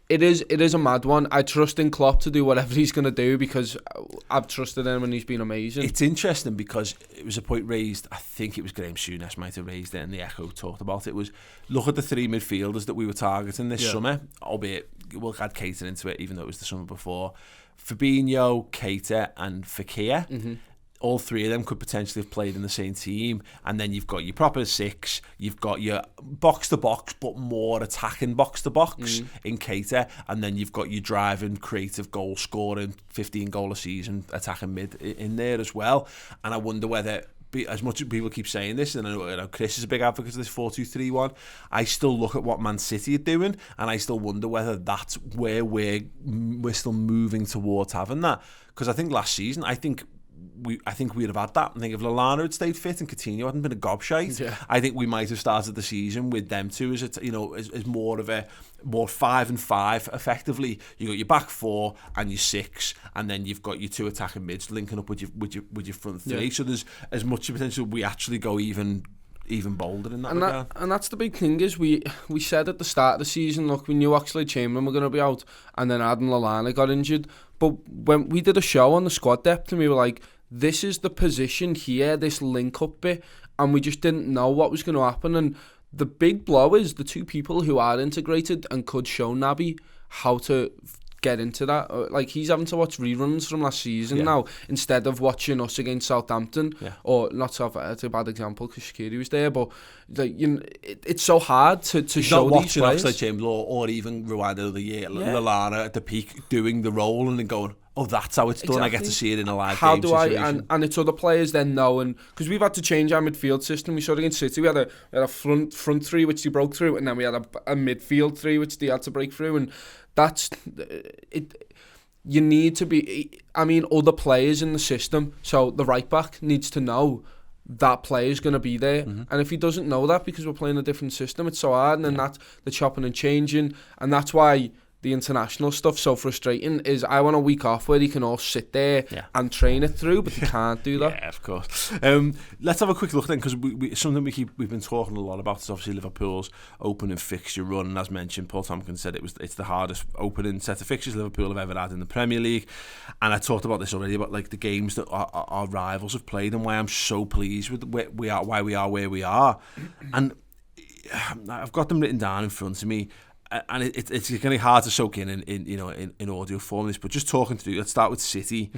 It is a mad one. I trust in Klopp to do whatever he's going to do because I've trusted him and he's been amazing. It's interesting because it was a point raised, I think it was Graham Souness might have raised it, and the Echo talked about it, was look at the 3 midfielders that we were targeting this summer, albeit we'll add Keita into it even though it was the summer before. Fabinho, Keita and Fekir. all three of them could potentially have played in the same team, and then you've got your proper six, you've got your box-to-box, but more attacking box-to-box in Keita, and then you've got your driving, creative, goal-scoring, 15-goal a season attacking mid in there as well. And I wonder whether, as much as people keep saying this, and I know Chris is a big advocate of this 4-2-3-1, I still look at what Man City are doing, and I still wonder whether that's where we're still moving towards having that. Because I think last season, I think we'd have had that. I think if Lallana had stayed fit and Coutinho hadn't been a gobshite, I think we might have started the season with them two as more of a more 5-5 effectively. You got your back four and your six, and then you've got your two attacking mids linking up with your front three. So there's as much potential we actually go even bolder in that regard. And that's the big thing is we said at the start of the season, look, we knew Oxlade-Chamberlain were going to be out, and then Adam Lallana got injured. But when we did a show on the squad depth, and we were like, this is the position here, this link-up bit, and we just didn't know what was going to happen. And the big blow is the two people who are integrated and could show Naby how to get into that. Like, he's having to watch reruns from last season now instead of watching us against Southampton, or not Southampton. It's a bad example because Shaqiri was there, but like, it's so hard to show these players. Not watching Oxlade-Chamberlain or even rewind of the year, Lallana at the peak doing the role and then going, oh, that's how it's done. I get to see it in a live game situation. And it's other players then knowing, because we've had to change our midfield system. We saw it against City. We had a front three which they broke through, and then we had a midfield three which they had to break through, and that's it. You need to be, other players in the system. So the right back needs to know that player is going to be there, and if he doesn't know that because we're playing a different system, it's so hard. And then that's the chopping and changing, and that's why the international stuff so frustrating. Is I want a week off where he can all sit there and train it through, but they can't do that. Yeah, of course. Let's have a quick look then, because something we've been talking a lot about is obviously Liverpool's opening fixture run. And as mentioned, Paul Tompkins said it's the hardest opening set of fixtures Liverpool have ever had in the Premier League. And I talked about this already, about like the games that our rivals have played, and why I'm so pleased with why we are where we are. And I've got them written down in front of me. And it's going to be hard to soak in audio form, this, but just talking through, let's start with City.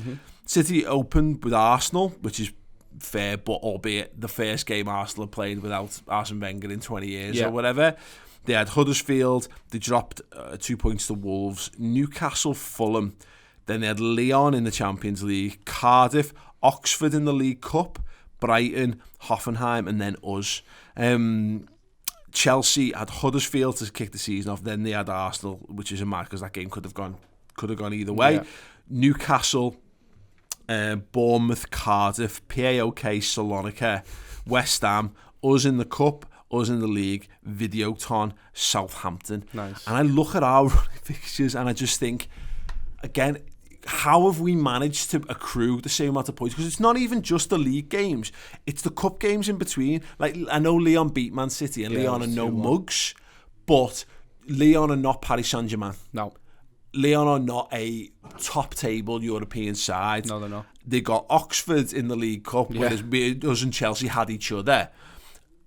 City opened with Arsenal, which is fair, but albeit the first game Arsenal had played without Arsene Wenger in 20 years or whatever. They had Huddersfield, they dropped 2 points to Wolves, Newcastle, Fulham, then they had Lyon in the Champions League, Cardiff, Oxford in the League Cup, Brighton, Hoffenheim, and then us. Chelsea had Huddersfield to kick the season off. Then they had Arsenal, which is a mad because that game could have gone either way. Yeah. Newcastle, Bournemouth, Cardiff, PAOK, Salonika, West Ham, us in the cup, us in the league, Videoton, Southampton. Nice. And I look at our fixtures and I just think, again, how have we managed to accrue the same amount of points? Because it's not even just the league games, it's the cup games in between. Like, I know Lyon beat Man City, and Lyon are no mugs, but Lyon are not Paris Saint-Germain. No. Lyon are not a top table European side. No, they're not. They got Oxford in the League Cup, whereas us and Chelsea had each other.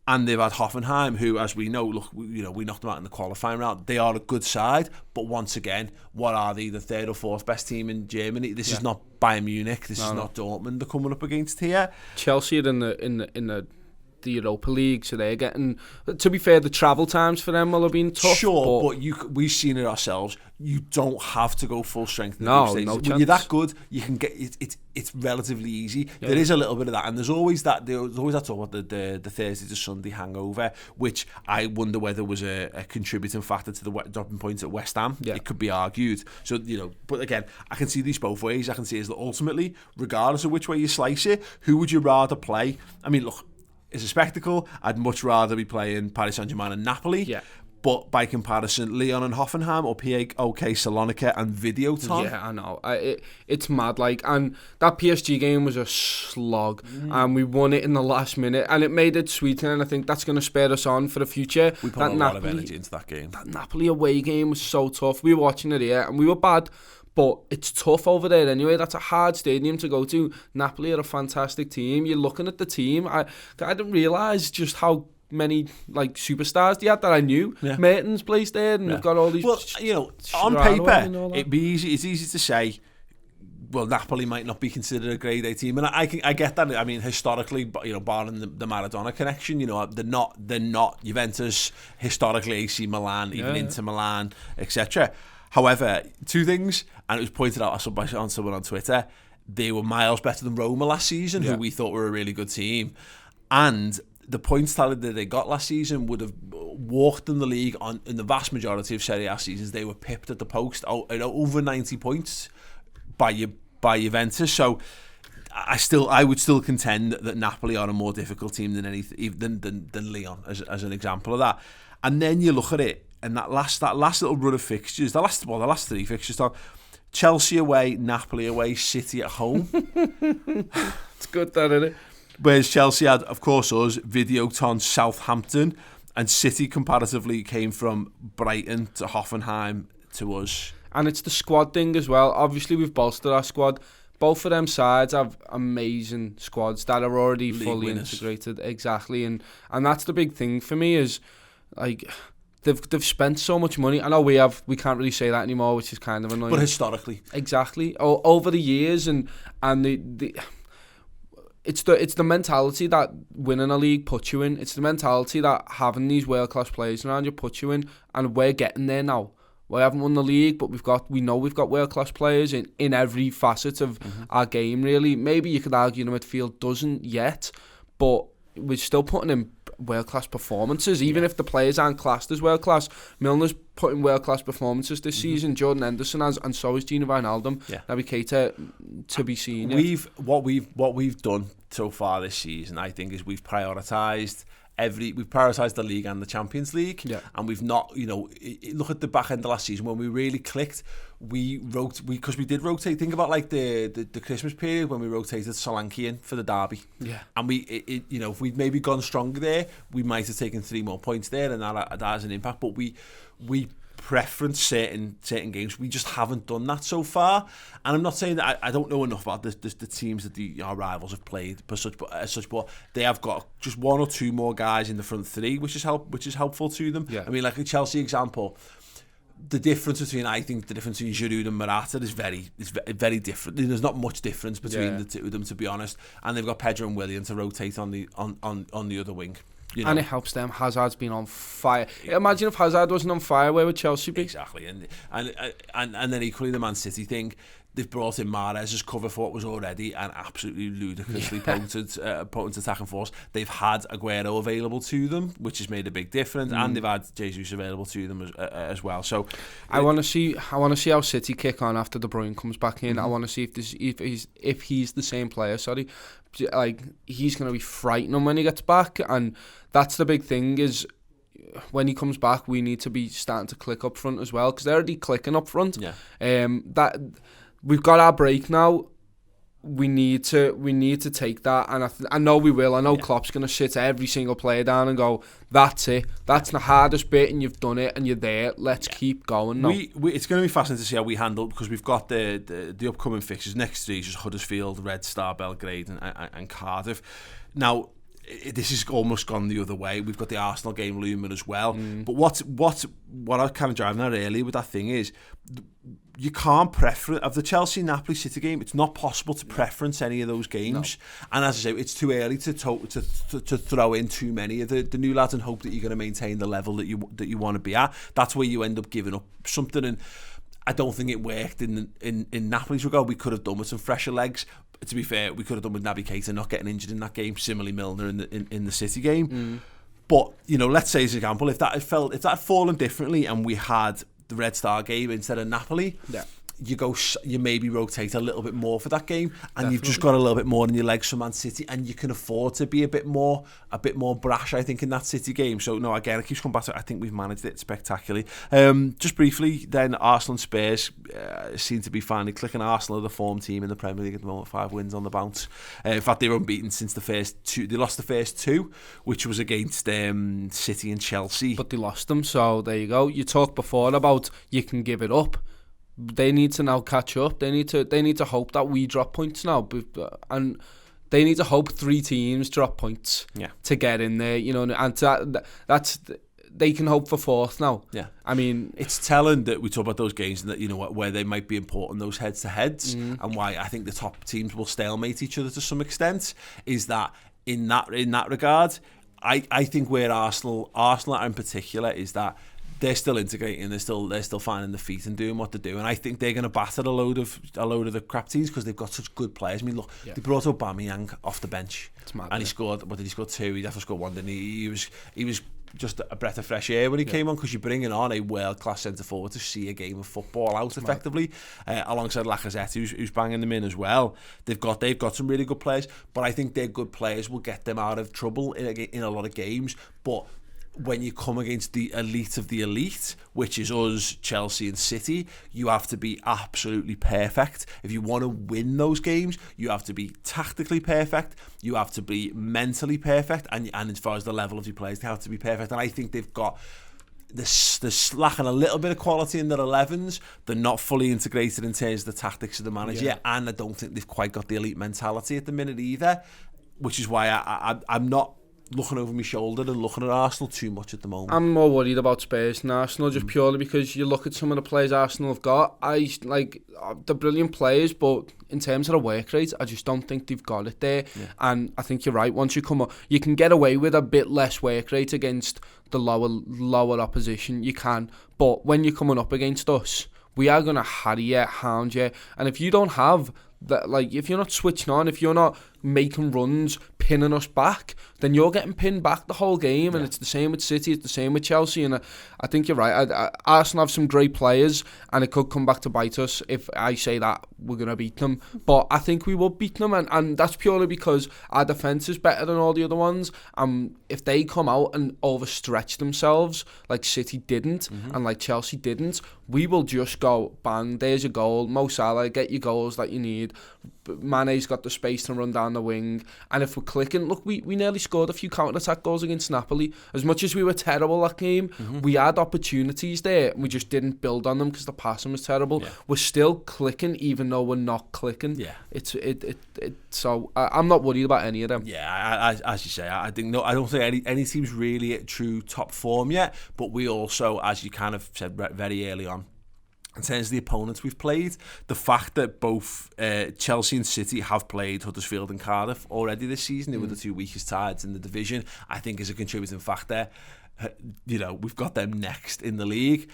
And they've had Hoffenheim, who, as we know, we knocked them out in the qualifying round. They are a good side, but once again, what are they? The third or fourth best team in Germany. This is not Bayern Munich. This is not Dortmund. They're coming up against here. Chelsea are in the Europa League, so they're getting. To be fair, the travel times for them will have been tough. Sure, but we've seen it ourselves. You don't have to go full strength in the group stages. No When chance. you're that good, you can get it. It's relatively easy. Yeah. There is a little bit of that, and there's always that talk about the Thursday to Sunday hangover, which I wonder whether was a contributing factor to the dropping points at West Ham. Yeah. It could be argued. So but again, I can see these both ways. I can see it as that ultimately, regardless of which way you slice it, who would you rather play? I mean, look. It's a spectacle. I'd much rather be playing Paris Saint-Germain and Napoli. Yeah. But by comparison, Lyon and Hoffenheim, or PAOK, Salonika and Videoton. Yeah, I know. It's mad. And that PSG game was a slog. And we won it in the last minute. And it made it sweeter. And I think that's going to spur us on for the future. We put a lot of energy into that game. That Napoli away game was so tough. We were watching it here and we were bad. But it's tough over there anyway. That's a hard stadium to go to. Napoli are a fantastic team. You're looking at the team. I didn't realise just how many superstars they had that I knew. Yeah. Mertens plays there, and they've got all these. Well, on paper, it'd be easy. It's easy to say well, Napoli might not be considered a grade A team, and I get that. I mean, historically, barring the Maradona connection, they're not Juventus, historically AC Milan, even Inter Milan, etc. However, two things, and it was pointed out by someone on Twitter, they were miles better than Roma last season, who we thought were a really good team, and the points tally that they got last season would have walked in the league in the vast majority of Serie A seasons. They were pipped at the post, over 90 points by Juventus. So I would still contend that Napoli are a more difficult team than Lyon as an example of that. And then you look at it, and that last little run of fixtures, the last three fixtures, Chelsea away, Napoli away, City at home. It's good, that, isn't it? Whereas Chelsea had, of course, us, Videoton, Southampton, and City comparatively came from Brighton to Hoffenheim to us. And it's the squad thing as well. Obviously, we've bolstered our squad. Both of them sides have amazing squads that are already League fully winners. integrated. Exactly, and that's the big thing for me is, like, they've spent so much money. I know we can't really say that anymore, which is kind of annoying. But historically, exactly, over the years, and the. It's the mentality that winning a league puts you in. It's the mentality that having these world-class players around you puts you in, and we're getting there now. We haven't won the league, but we know we've got world-class players in every facet of our game, really. Maybe you could argue the midfield doesn't yet, but we're still putting in world-class performances, even if the players aren't classed as world-class. Milner's putting world-class performances this season. Jordan Henderson has, and so is Gino Wijnaldum. Naby Keita to be seen. What we've done so far this season, I think, is we've prioritised the league and the Champions League, and we've not, look at the back end of last season when we really clicked. Because we did rotate. Think about like the Christmas period when we rotated Solanke in for the derby, and if we'd maybe gone stronger there, we might have taken 3 more points there, and that has an impact. But we preference certain games. We just haven't done that so far, and I'm not saying that I don't know enough about the teams that our rivals have played but they have got just 1 or 2 more guys in the front 3, which is helpful to them. I mean, like a Chelsea example, I think the difference between Giroud and Morata is very different. There's not much difference between the two of them, to be honest, and they've got Pedro and Willian to rotate on the other wing. And it helps them. Hazard's been on fire. Imagine if Hazard wasn't on fire, where would Chelsea be? Exactly, and then equally the Man City thing. They've brought in Mahrez as cover for what was already an absolutely ludicrously potent attacking force. They've had Aguero available to them, which has made a big difference, and they've had Jesus available to them as well. So I want to see how City kick on after De Bruyne comes back in. I want to see if he's the same player. Like, he's going to be frightening when he gets back, and that's the big thing is when he comes back, we need to be starting to click up front as well, because they're already clicking up front. That we've got our break now. We need to take that, and I know we will. I know Klopp's going to sit every single player down and go, that's it. That's the hardest bit, and you've done it, and you're there. Let's keep going now. It's going to be fascinating to see how we handle, because we've got the upcoming fixtures. Next 3 is just Huddersfield, Red Star Belgrade, and Cardiff. Now, this has almost gone the other way. We've got the Arsenal game looming as well. But what I was kind of driving at earlier with that thing is, you can't preference of the Chelsea Napoli City game. It's not possible to preference any of those games. No. And as I say, it's too early to throw in too many of the new lads and hope that you're going to maintain the level that you want to be at. That's where you end up giving up something. And I don't think it worked in Napoli's regard. We could have done with some fresher legs. To be fair, we could have done with Naby Keita not getting injured in that game. Similarly, Milner in the City game. But let's say as an example, if that had fallen differently and we had the Red Star game instead of Napoli, you maybe rotate a little bit more for that game, and you've just got a little bit more in your legs for Man City, and you can afford to be a bit more brash, I think, in that City game. So no, again, it keeps coming back to, I think we've managed it spectacularly. Just briefly, then Arsenal and Spurs seem to be finally clicking. Arsenal are the form team in the Premier League at the moment, 5 wins on the bounce. In fact, they were unbeaten since the first 2. They lost the first 2, which was against City and Chelsea, but they lost them. So there you go. You talked before about you can give it up. They need to now catch up. They need to hope that we drop points now, and they need to hope 3 teams drop points to get in there. And that's they can hope for fourth now. Yeah. I mean, it's telling that we talk about those games and that, you know, where they might be important, those heads-to-heads, and why I think the top teams will stalemate each other to some extent, is that in that regard, I think where Arsenal are in particular is that they're still integrating, they're still finding the feet and doing what they do, and I think they're going to batter a load of the crap teams because they've got such good players. I mean, look, they brought Aubameyang off the bench, and he scored. What did he score? 2. He definitely scored 1. Didn't he? He was just a breath of fresh air when he came on, because you're bringing on a world-class centre-forward to see a game of football out effectively, alongside Lacazette, who's banging them in as well. They've got some really good players, but I think their good players will get them out of trouble in a lot of games. But when you come against the elite of the elite, which is us, Chelsea and City, you have to be absolutely perfect. If you want to win those games, you have to be tactically perfect, you have to be mentally perfect, and as far as the level of your players, they have to be perfect. And I think they've got they're slacking a little bit of quality in their 11s. They're not fully integrated in terms of the tactics of the manager yet, and I don't think they've quite got the elite mentality at the minute either, which is why I'm not looking over my shoulder and looking at Arsenal too much at the moment. I'm more worried about Spurs than Arsenal, just purely because you look at some of the players Arsenal have got. They're brilliant players, but in terms of the work rate, I just don't think they've got it there. And I think you're right. Once you come up, you can get away with a bit less work rate against the lower opposition. You can, but when you're coming up against us, we are going to harry you, hound you, and if you don't have that, like, if you're not switching on, if you're not making runs, pinning us back, then you're getting pinned back the whole game. And it's the same with City, it's the same with Chelsea, and I think you're right. Arsenal have some great players, and it could come back to bite us if I say that we're going to beat them, but I think we will beat them, and that's purely because our defence is better than all the other ones. If they come out and overstretch themselves like City didn't, and like Chelsea didn't, we will just go, bang, there's your goal, Mo Salah, get your goals that you need, Mane's got the space to run down the wing, and if we're clicking, look, we nearly scored a few counter-attack goals against Napoli. As much as we were terrible that game, we had opportunities there, and we just didn't build on them because the passing was terrible. We're still clicking even though we're not clicking. So I'm not worried about any of them. As you say, I don't think any team's really at true top form yet, but we also, as you kind of said very early on, in terms of the opponents we've played, the fact that both Chelsea and City have played Huddersfield and Cardiff already this season, they were the two weakest sides in the division, I think is a contributing factor. You know, we've got them next in the league.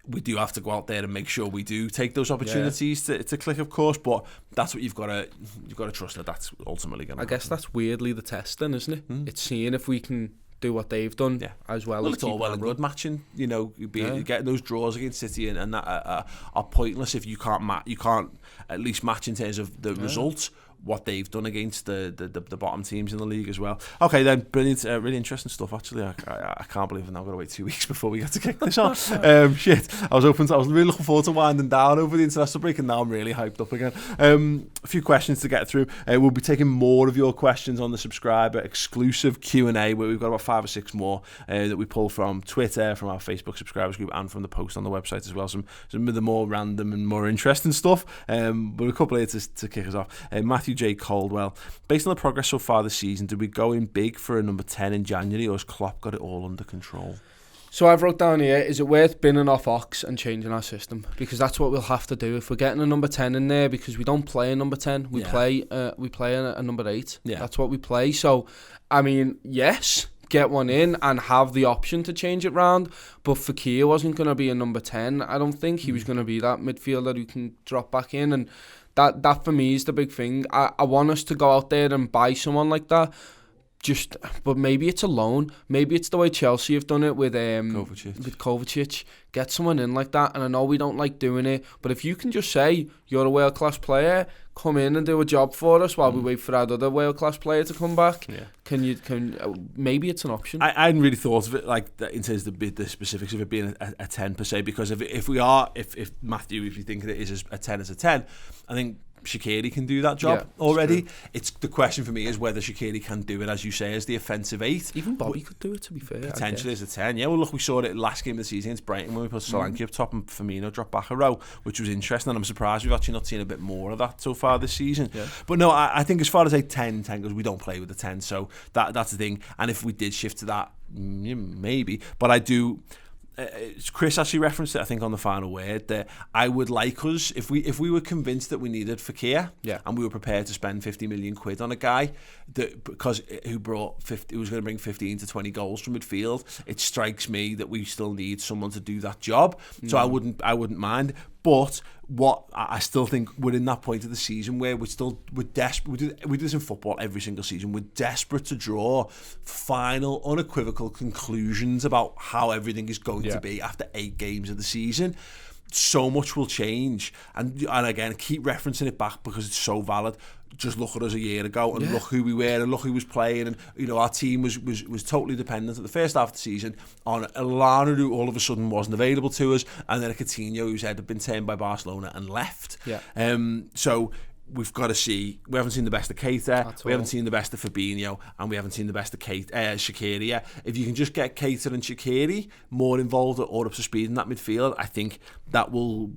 We do have to go out there and make sure we do take those opportunities to click, of course, but that's what you've got to trust that that's ultimately going to happen. I guess that's weirdly the test then, isn't it? It's seeing if we can do what they've done as well. It's all well and good matching, you know, getting those draws against City and that are pointless if you can't at least match in terms of the results what they've done against the bottom teams in the league as well. Okay, then, brilliant, really interesting stuff. Actually, I can't believe I've now got to wait 2 weeks before we get to kick this off. I was really looking forward to winding down over the international break, and now I'm really hyped up again. A few questions to get through. We'll be taking more of your questions on the subscriber exclusive Q&A, where we've got about 5 or 6 more that we pull from Twitter, from our Facebook subscribers group, and from the post on the website as well. Some of the more random and more interesting stuff. But a couple here to kick us off. Matthew J. Caldwell, based on the progress so far this season, did we go in big for a number 10 in January, or has Klopp got it all under control? So I've wrote down here, is it worth binning off Ox and changing our system? Because that's what we'll have to do if we're getting a number 10 in there, because we don't play a number 10, we play a number 8. That's what we play. So I mean, yes, get one in and have the option to change it round, but Fekir wasn't going to be a number 10. I don't think he was going to be that midfielder who can drop back in, and that for me is the big thing. I want us to go out there and buy someone like that. But maybe it's a loan. Maybe it's the way Chelsea have done it with Kovacic. Get someone in like that. And I know we don't like doing it, but if you can just say you're a world-class player, come in and do a job for us while we wait for our other world-class player to come back. Maybe it's an option. I hadn't really thought of it like that in terms of the specifics of it being a 10 per se, because if Matthew, if you think of it is a 10 as a 10, I think Shaqiri can do that job already. It's the question for me is whether Shaqiri can do it, as you say, as the offensive 8. Even Bobby could do it, to be fair. Potentially as a 10. Yeah, well, look, we saw it last game of the season against Brighton when we put Solanke up top and Firmino dropped back a row, which was interesting, and I'm surprised we've actually not seen a bit more of that so far this season. Yeah. But no, I think as far as a 10 goes, we don't play with the 10, so that's the thing. And if we did shift to that, maybe. But I do... Chris actually referenced it, I think, on the final word, that I would like us, if we were convinced that we needed Fekir, and we were prepared to spend 50 million quid on a guy who was going to bring 15 to 20 goals from midfield, it strikes me that we still need someone to do that job. So I wouldn't mind. But what I still think we're in that point of the season where we're desperate. We do this in football every single season. We're desperate to draw final, unequivocal conclusions about how everything is going to be after 8 games of the season. So much will change, and again, keep referencing it back because it's so valid. Just look at us a year ago and look who we were and look who was playing, and our team was totally dependent at the first half of the season on Lallana, who all of a sudden wasn't available to us, and then a Coutinho whose head had been turned by Barcelona and left. So we've got to see. We haven't seen the best of Keita, we haven't seen the best of Fabinho, and we haven't seen the best of Shaqiri yet. If you can just get Keita and Shaqiri more involved or up to speed in that midfield, I think that will...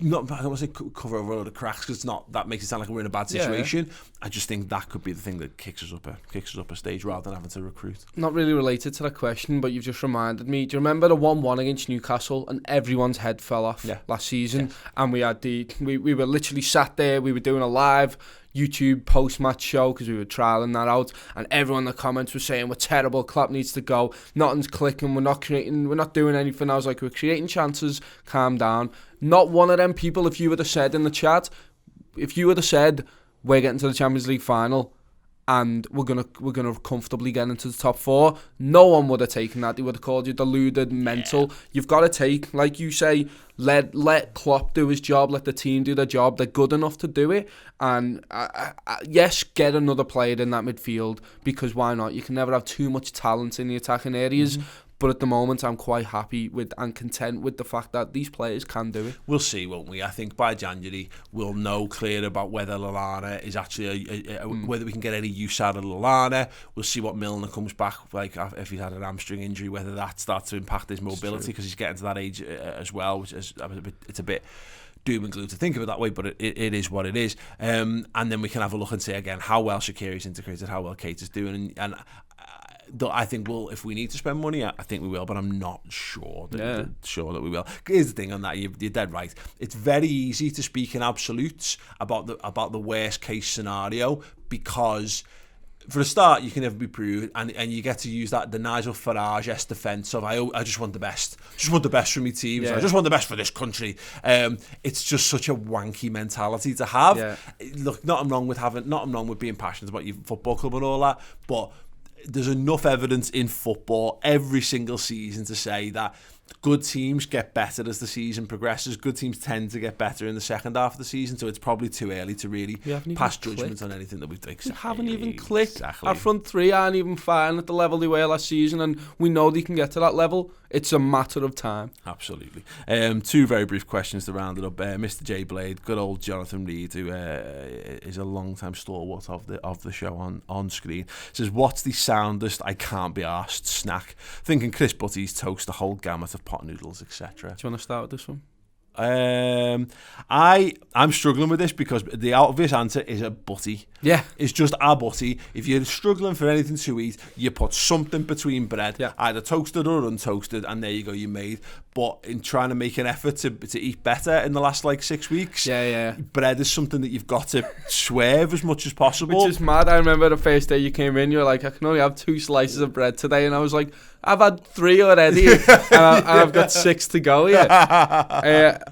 I don't want to say cover over a load of cracks, because that makes it sound like we're in a bad situation. I just think that could be the thing that kicks us up a stage rather than having to recruit. Not really related to that question, but you've just reminded me. Do you remember the 1-1 against Newcastle and everyone's head fell off last season? And we had we were literally sat there, we were doing a live YouTube post-match show because we were trialling that out, and everyone in the comments was saying we're terrible, Klopp needs to go, nothing's clicking, we're not doing anything. I was like, we're creating chances, calm down. Not one of them people, if you would have said in the chat, we're getting to the Champions League final and we're gonna comfortably get into the top 4, no one would have taken that. They would have called you deluded, mental. You've got to take, like you say, let Klopp do his job, let the team do their job. They're good enough to do it, and yes, get another player in that midfield, because why not? You can never have too much talent in the attacking areas. But at the moment, I'm quite happy with and content with the fact that these players can do it. We'll see, won't we? I think by January, we'll know clear about whether Lallana is actually, whether we can get any use out of Lallana. We'll see what Milner comes back, like if he's had an hamstring injury, whether that starts to impact his mobility, because he's getting to that age as well, which is it's a bit doom and gloom to think of it that way, but it is what it is. And then we can have a look and say again how well Shaqiri's integrated, how well Keita's doing, and I think if we need to spend money, I think we will, but I'm not sure that we will. Here's the thing on that, you're dead right. It's very easy to speak in absolutes about the worst case scenario, because for a start, you can never be proved, and you get to use the Nigel Farage-esque defence of I just want the best. Just want the best for my team. So I just want the best for this country. It's just such a wanky mentality to have. Look, nothing wrong with being passionate about your football club and all that, but there's enough evidence in football every single season to say that good teams get better as the season progresses. Good teams tend to get better in the second half of the season, so it's probably too early to really pass judgment on anything that we've done. We haven't even clicked. Our front three aren't even fine at the level they were last season, and we know they can get to that level. It's a matter of time. Absolutely. 2 very brief questions to round it up. Mr. J Blade, good old Jonathan Reed, who is a long-time stalwart of the show on screen, says, what's the soundest I can't be arsed snack? Thinking Chris Butty's toast, the whole gamut of pot noodles, etc. Do you want to start with this one? I'm struggling with this because the obvious answer is a butty. Yeah, it's just a butty. If you're struggling for anything to eat, you put something between bread, either toasted or untoasted, and there you go, you made. But in trying to make an effort to eat better in the last 6 weeks, bread is something that you've got to swerve as much as possible. Which is mad. I remember the first day you came in, you're like, I can only have 2 slices of bread today, and I was like, I've had 3 already, and I've got 6 to go.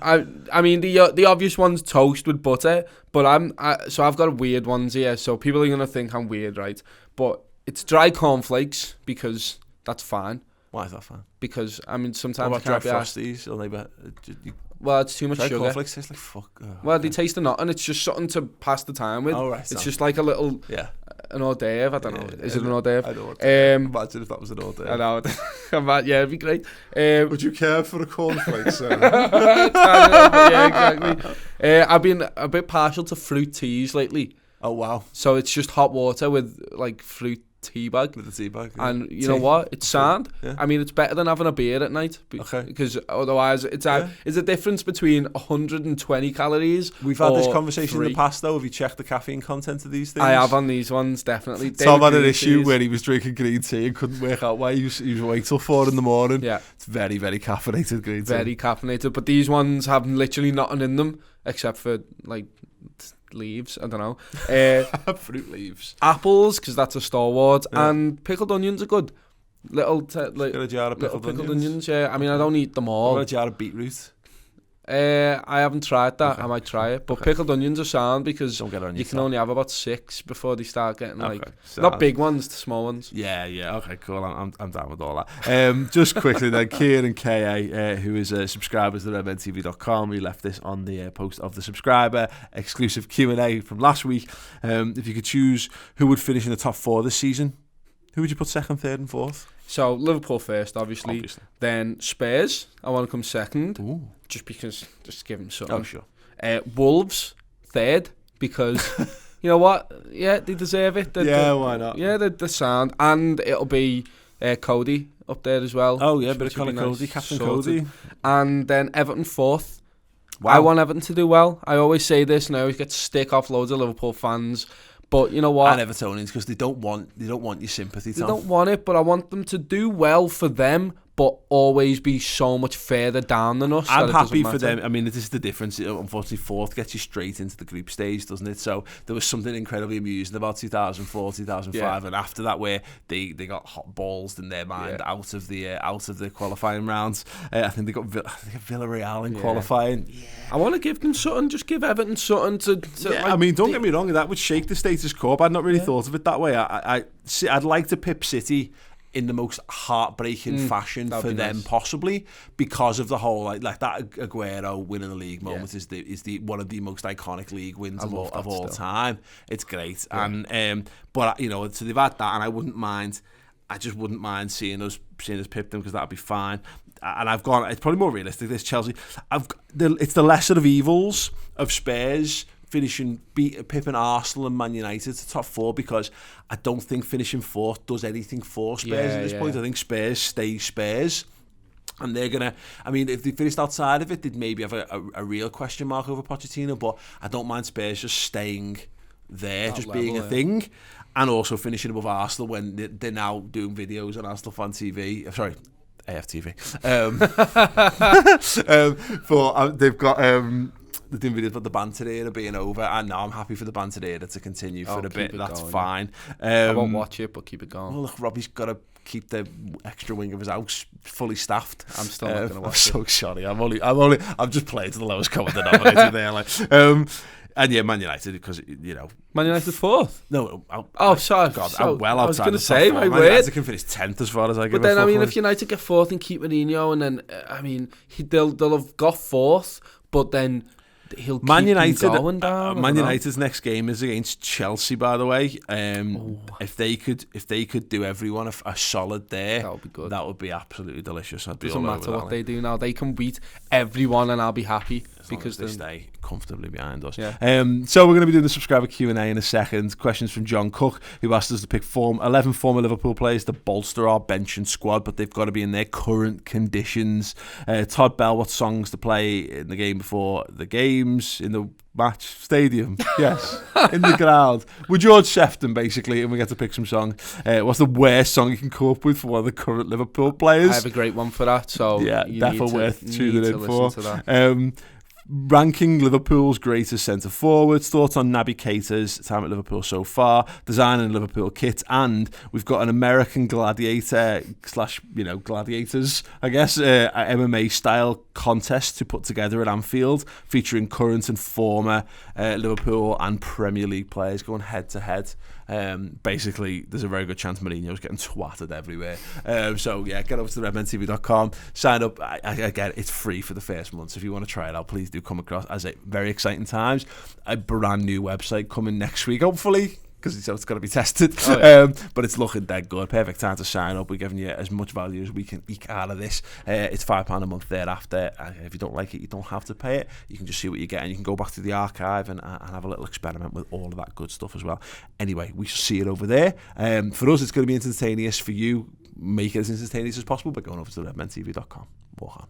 I mean, the obvious one's toast with butter, but so I've got weird ones here. So people are gonna think I'm weird, right? But it's dry cornflakes, because that's fine. Why is that fine? Because I mean, sometimes what about dry Frosties? Well, it's too much sugar. Cornflakes taste like fuck. Well, they taste a nut, and it's just something to pass the time with. Oh, right. It's just like a little. Yeah. An hors d'oeuvre, I don't know. Is it an hors d'oeuvre? I know. Imagine if that was an hors d'oeuvre. I know. Yeah, it'd be great. Would you care for a cornflakes? Yeah, exactly. I've been a bit partial to fruit teas lately. Oh, wow. So it's just hot water with like fruit tea bag. With the tea bag. Yeah. And you know what? It's sound. Yeah. I mean, it's better than having a beer at night. Okay. Because otherwise, it's a difference between 120 calories. We've had this conversation in the past, though. Have you checked the caffeine content of these things? I have on these ones, definitely. Tom had an issue where he was drinking green tea and couldn't work out why he was waiting till 4 a.m. Yeah. It's very, very caffeinated green tea. Very caffeinated. But these ones have literally nothing in them except for, like, leaves, I don't know. Fruit leaves. Apples, because that's a stalwart, and pickled onions are good. Got a jar of pickled onions. Yeah. I mean, I don't eat them all. Got a jar of beetroot. I haven't tried that. Okay. I might try it. But pickled onions are sound because you can only have about 6 before they start getting not big ones, the small ones. Yeah. Okay, cool. I'm down with all that. Just quickly then, Kieran K.A., who is a subscriber to redmentv.com, we left this on the post of the subscriber exclusive Q&A from last week. If you could choose who would finish in the top 4 this season, who would you put second, third, and fourth? So Liverpool first, obviously. Then Spurs, I want to come second. Ooh. Just give them something. Oh, sure. Wolves, third, because, you know what? Yeah, they deserve it. Why not? Yeah, they're sound. And it'll be Cody up there as well. Oh, yeah, bit of Connor Cody, Captain Cody. And then Everton fourth. Wow. I want Everton to do well. I always say this, and I always get stick off loads of Liverpool fans. But you know what? And Evertonians, because they don't want your sympathy, Tom. They don't want it, but I want them to do well for them, but always be so much further down than us. I'm happy for them. I mean, this is the difference. Unfortunately, fourth gets you straight into the group stage, doesn't it? So there was something incredibly amusing about 2004, 2005, and after that, where they got hot balls in their mind out of the qualifying rounds. I think they got Villarreal in qualifying. Yeah. I want to give them something. Just give Everton something to I mean, don't get me wrong. That would shake the status quo. But I'd not really thought of it that way. I'd like to pip City in the most heartbreaking fashion for them, possibly, because of the whole like that Aguero winning the league moment is the one of the most iconic league wins of all time. It's great, and but you know, so they've had that, and I just wouldn't mind seeing us pip them, because that'd be fine. And I've gone. It's probably more realistic. This Chelsea. It's the lesser of evils of Spurs finishing pipping Arsenal and Man United to top 4, because I don't think finishing 4th does anything for Spurs at this point. I think Spurs stay Spurs, and they're gonna. I mean, if they finished outside of it, they'd maybe have a real question mark over Pochettino. But I don't mind Spurs just staying there, just being a thing, and also finishing above Arsenal when they're now doing videos on Arsenal Fan TV. Sorry, AFTV. But they've got. They're doing videos about the banter era being over, and now I'm happy for the banter era to continue for a bit. That's going, fine. I won't watch it, but keep it going. Well, look, Robbie's got to keep the extra wing of his house fully staffed. I'm still not going to watch it. I'm so sorry. I'm just playing to the lowest common denominator there. Like, and yeah, Man United, because you know, Man United 4th. No, sorry. God, I'm well outside. I was going to say, my Man word. United can finish 10th as far as I give. But then, I mean, if United get 4th and keep Mourinho, and then I mean, they'll have got 4th, but then he'll keep going down. Man United's next game is against Chelsea, by the way. If they could do everyone a solid there, that would be good. That would be absolutely delicious. Doesn't matter what they do now; they can beat everyone, and I'll be happy because they stay comfortably behind us. Yeah. So we're going to be doing the subscriber Q&A in a second. Questions from John Cook, who asked us to pick 11 former Liverpool players to bolster our bench and squad, but they've got to be in their current conditions. Todd Bell, what songs to play in the game before the games, in the match stadium? Yes, in the ground. We're George Sefton, basically, and we get to pick some songs. What's the worst song you can come up with for one of the current Liverpool players? I have a great one for that, so yeah, definitely worth tuning in for. Ranking Liverpool's greatest centre forwards, thoughts on Naby Keita's time at Liverpool so far, designing Liverpool kit, and we've got an American gladiator / gladiators, I guess, MMA style contest to put together at Anfield, featuring current and former Liverpool and Premier League players going head to head. Basically, there's a very good chance Mourinho's getting twatted everywhere. So yeah, get over to redmentv.com, sign up. Again, it's free for the first month, so if you want to try it out, please do come across. As a very exciting times, a brand new website coming next week, hopefully. because it's got to be tested. But it's looking dead good. Perfect time to sign up. We're giving you as much value as we can eke out of this. It's £5 a month thereafter. If you don't like it, you don't have to pay it. You can just see what you get, and you can go back to the archive and have a little experiment with all of that good stuff as well. Anyway, we shall see it over there. For us, it's going to be instantaneous. For you, make it as instantaneous as possible by going over to redmentv.com. Walk on.